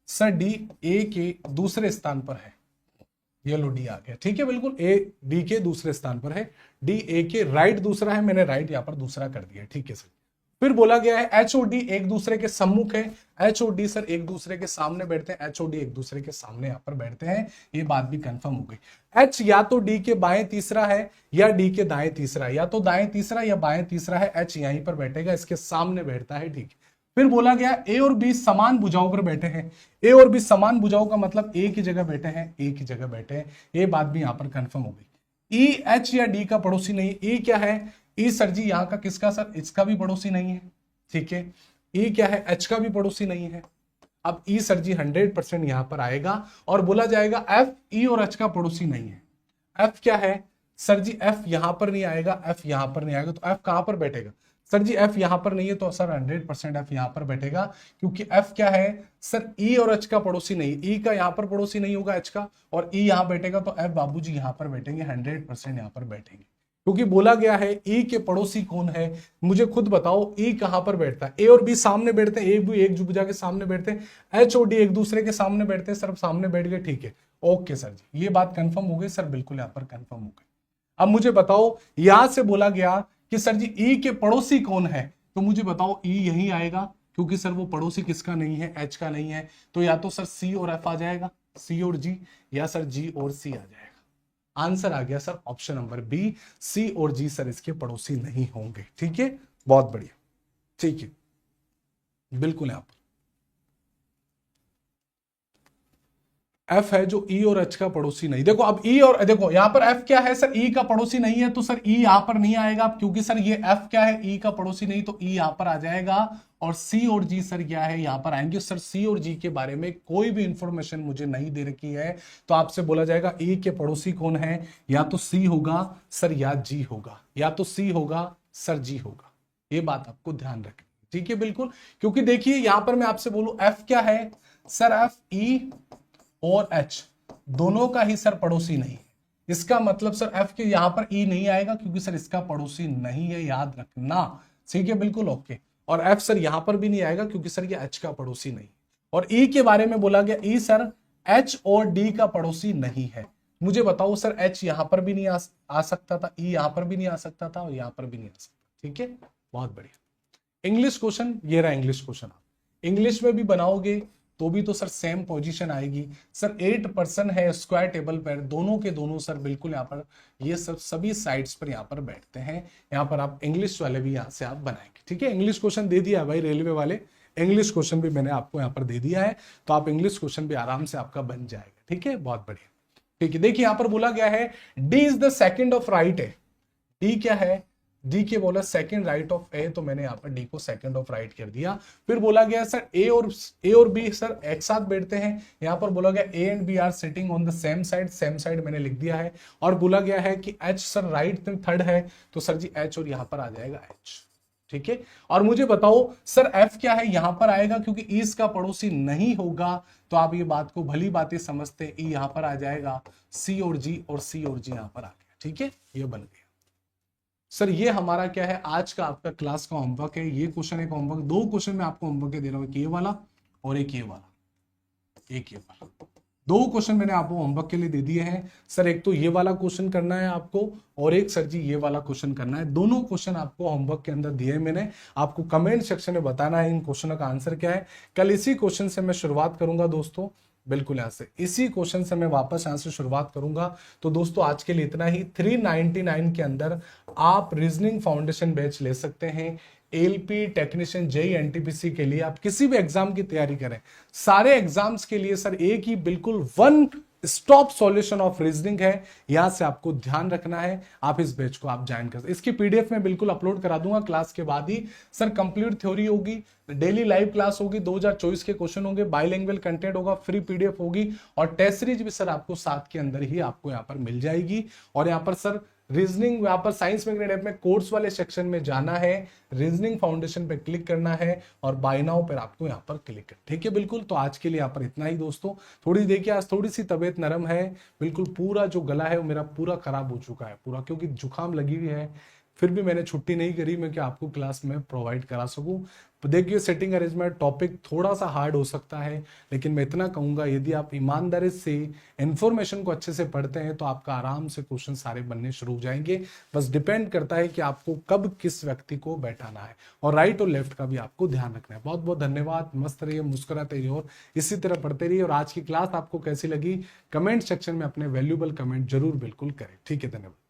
सर? डी ए के दूसरे स्थान पर है। ये लो डी आ गया, ठीक है बिल्कुल, ए डी के दूसरे स्थान पर है, डी ए के राइट दूसरा है, मैंने राइट यहां पर दूसरा कर दिया, ठीक है सर। फिर बोला गया है एच और डी एक दूसरे के सम्मुख है, एच और डी सर एक दूसरे के सामने बैठते हैं, एच और डी एक दूसरे के सामने यहां पर बैठते हैं, ये बात भी कंफर्म हो गई। एच या तो डी के बाएं तीसरा है या डी के दाएं तीसरा है, या तो दाएं तीसरा या बाएं तीसरा है, एच यहीं पर बैठेगा, इसके सामने बैठता है, ठीक है। फिर बोला गया ए और बी समान भुजाओं पर बैठे हैं, ए और बी समान भुजाओं का मतलब ए की जगह बैठे हैं, ए की जगह बैठे हैं, ये बात भी यहां पर कंफर्म हो गई। ई एच या डी का पड़ोसी नहीं, ई क्या है? ई सर जी यहाँ का किसका? सर इसका भी पड़ोसी नहीं है, ठीक है। ई क्या है? एच का भी पड़ोसी नहीं है। अब ई सर जी 100% यहां पर आएगा, और बोला जाएगा एफ ई और एच का पड़ोसी नहीं है। एफ क्या है सर जी? एफ यहां पर नहीं आएगा, एफ यहां पर नहीं आएगा, तो एफ कहां पर बैठेगा सर जी? एफ यहां पर नहीं है, तो सर 100% एफ यहां पर बैठेगा, क्योंकि एफ क्या है सर? ई और एच का पड़ोसी नहीं, ई का यहां पर पड़ोसी नहीं होगा एच का, और ई यहां बैठेगा, तो एफ बाबूजी यहां पर बैठेंगे, 100% यहां पर बैठेंगे। क्योंकि बोला गया है ई के पड़ोसी कौन है, मुझे खुद बताओ। ई कहां पर बैठता है? ए और बी सामने बैठते हैं, एक भुजा के सामने बैठते हैं, एच और डी एक दूसरे के सामने बैठते हैं, सर सामने बैठ गए, ठीक है, ओके सर जी, ये बात कंफर्म हो गई सर, बिल्कुल यहां पर कंफर्म हो गई। अब मुझे बताओ, यहां से बोला गया कि सर जी ई के पड़ोसी कौन है, तो मुझे बताओ ई यही आएगा, क्योंकि सर वो पड़ोसी किसका नहीं है? एच का नहीं है, तो या तो सर सी और एफ आ जाएगा, सी और जी, या सर जी और सी आ जाएगा। आंसर आ गया sir option number B, C और जी सर इसके पड़ोसी नहीं होंगे, ठीक है, बहुत बढ़िया, ठीक है, बिल्कुल यहां पर एफ है जो ई और एच का पड़ोसी नहीं। देखो अब ई और देखो यहां पर एफ क्या है सर? ई का पड़ोसी नहीं है, तो सर ई यहां पर नहीं आएगा, क्योंकि सर ये एफ क्या है? ई का पड़ोसी नहीं, तो ई यहां पर आ जाएगा, और सी और जी सर क्या है? यहां पर आएंगे। सर सी और जी के बारे में कोई भी इंफॉर्मेशन मुझे नहीं दे रखी है, तो आपसे बोला जाएगा ई के पड़ोसी कौन है? या तो सी होगा सर, या जी होगा, या तो सी होगा सर, जी होगा, ये बात आपको ध्यान रखें, ठीक है बिल्कुल। क्योंकि देखिए यहां पर मैं आपसे बोलूं एफ क्या है सर? एफ ई और एच दोनों का ही सर पड़ोसी नहीं है। इसका मतलब सर एफ के यहां पर ई नहीं आएगा क्योंकि सर इसका पड़ोसी नहीं है, याद रखना। ठीक है, बिल्कुल ओके। और एफ सर यहां पर भी नहीं आएगा क्योंकि सर ये एच का पड़ोसी नहीं। और ई के बारे में बोला गया, ई सर एच और डी का पड़ोसी नहीं है। मुझे बताओ सर एच यहां पर भी नहीं आ सकता था, ई यहां पर भी नहीं आ सकता था, और यहां पर भी नहीं आ सकता। ठीक है, बहुत बढ़िया। इंग्लिश क्वेश्चन, ये रहा इंग्लिश क्वेश्चन। इंग्लिश में भी बनाओगे तो भी तो सर सेम पोजीशन आएगी। सर 8 पर्सन है स्क्वायर टेबल पर, दोनों के दोनों सर बिल्कुल यहाँ पर ये सब सभी साइड्स पर यहाँ पर बैठते हैं। यहाँ पर आप इंग्लिश वाले भी यहाँ से आप बनाएंगे। ठीक है, इंग्लिश क्वेश्चन दे दिया है भाई रेलवे वाले, इंग्लिश क्वेश्चन भी मैंने आपको यहाँ पर दे दिया है, तो आप इंग्लिश क्वेश्चन भी आराम से आपका बन जाएगा। ठीक है, बहुत बढ़िया। ठीक है, देखिए यहाँ पर बोला गया है D is the second of right है। डी क्या है, डी के बोला सेकंड राइट ऑफ ए, तो मैंने यहाँ पर डी को सेकंड ऑफ राइट कर दिया। फिर बोला गया सर ए और बी सर एक साथ बैठते हैं। यहाँ पर बोला गया A and B are sitting on the same side मैंने लिख दिया है। और बोला गया है कि एच सर राइट थर्ड है, तो सर जी एच और यहाँ पर आ जाएगा एच। ठीक है, और मुझे बताओ सर एफ क्या है, यहां पर आएगा क्योंकि ई इसका पड़ोसी नहीं होगा, तो आप ये बात को भली बातें समझते, ई यहां पर आ जाएगा, सी और जी और सी और जी यहां पर आ गया। ठीक है, ये बन गया। सर ये हमारा क्या है, आज का आपका क्लास का होमवर्क है। ये क्वेश्चन एक होमवर्क, दो क्वेश्चन में आपको होमवर्क दे रहा हूं, एक ये वाला और एक ये वाला, एक ये वाला। दो क्वेश्चन मैंने आपको होमवर्क के लिए दे दिए हैं सर। एक तो ये वाला क्वेश्चन करना है आपको, और एक सर जी ये वाला क्वेश्चन करना है। दोनों क्वेश्चन आपको होमवर्क के अंदर दिए हैं मैंने, आपको कमेंट सेक्शन में बताना है इन क्वेश्चनों का आंसर क्या है। कल इसी क्वेश्चन से मैं शुरुआत करूंगा दोस्तों, बिल्कुल यहाँ से इसी क्वेश्चन से मैं वापस यहाँ से शुरुआत करूंगा। तो दोस्तों आज के लिए इतना ही। 399 के अंदर आप रीजनिंग फाउंडेशन बैच ले सकते हैं। एलपी टेक्नीशियन जेई एनटीपीसी के लिए आप किसी भी एग्जाम की तैयारी करें, सारे एग्जाम्स के लिए सर एक ही बिल्कुल one stop solution of reasoning है, यहां से आपको ध्यान रखना है। आप इस बैच को आप ज्वाइन कर सकते, इसकी पीडीएफ में बिल्कुल अपलोड करा दूंगा क्लास के बाद ही। सर कंप्लीट थ्योरी होगी, डेली लाइव क्लास होगी, 2024 के क्वेश्चन होंगे, बाइलिंगुअल कंटेंट होगा, फ्री पीडीएफ होगी, और टेस्ट सीरीज भी सर आपको साथ के अंदर ही आपको यहाँ पर मिल जाएगी। और यहाँ पर सर रीजनिंग, यहाँ पर साइंस मैग्नेट ऐप में कोर्स वाले सेक्शन में जाना है, रीजनिंग फाउंडेशन पे क्लिक करना है, और बाय नाउ पर आपको यहाँ पर क्लिक कर। ठीक है, बिल्कुल। तो आज के लिए यहाँ पर इतना ही दोस्तों। थोड़ी देखिए आज थोड़ी सी तबीयत नरम है, बिल्कुल पूरा जो गला है वो मेरा पूरा खराब हो चुका है पूरा, क्योंकि जुकाम लगी हुई है। फिर भी मैंने छुट्टी नहीं करी मैं कि आपको क्लास में प्रोवाइड करा सकूं। तो देखिए सेटिंग अरेंजमेंट टॉपिक थोड़ा सा हार्ड हो सकता है, लेकिन मैं इतना कहूंगा यदि आप ईमानदारी से इंफॉर्मेशन को अच्छे से पढ़ते हैं तो आपका आराम से क्वेश्चन सारे बनने शुरू हो जाएंगे। बस डिपेंड करता है कि आपको कब किस व्यक्ति को बैठाना है, और राइट और लेफ्ट का भी आपको ध्यान रखना है। बहुत बहुत धन्यवाद। मस्त रहिए, मुस्कुराते रहिए और इसी तरह पढ़ते रहिए। और आज की क्लास आपको कैसी लगी कमेंट सेक्शन में अपने वैल्यूएबल कमेंट जरूर बिल्कुल करें। ठीक है, धन्यवाद।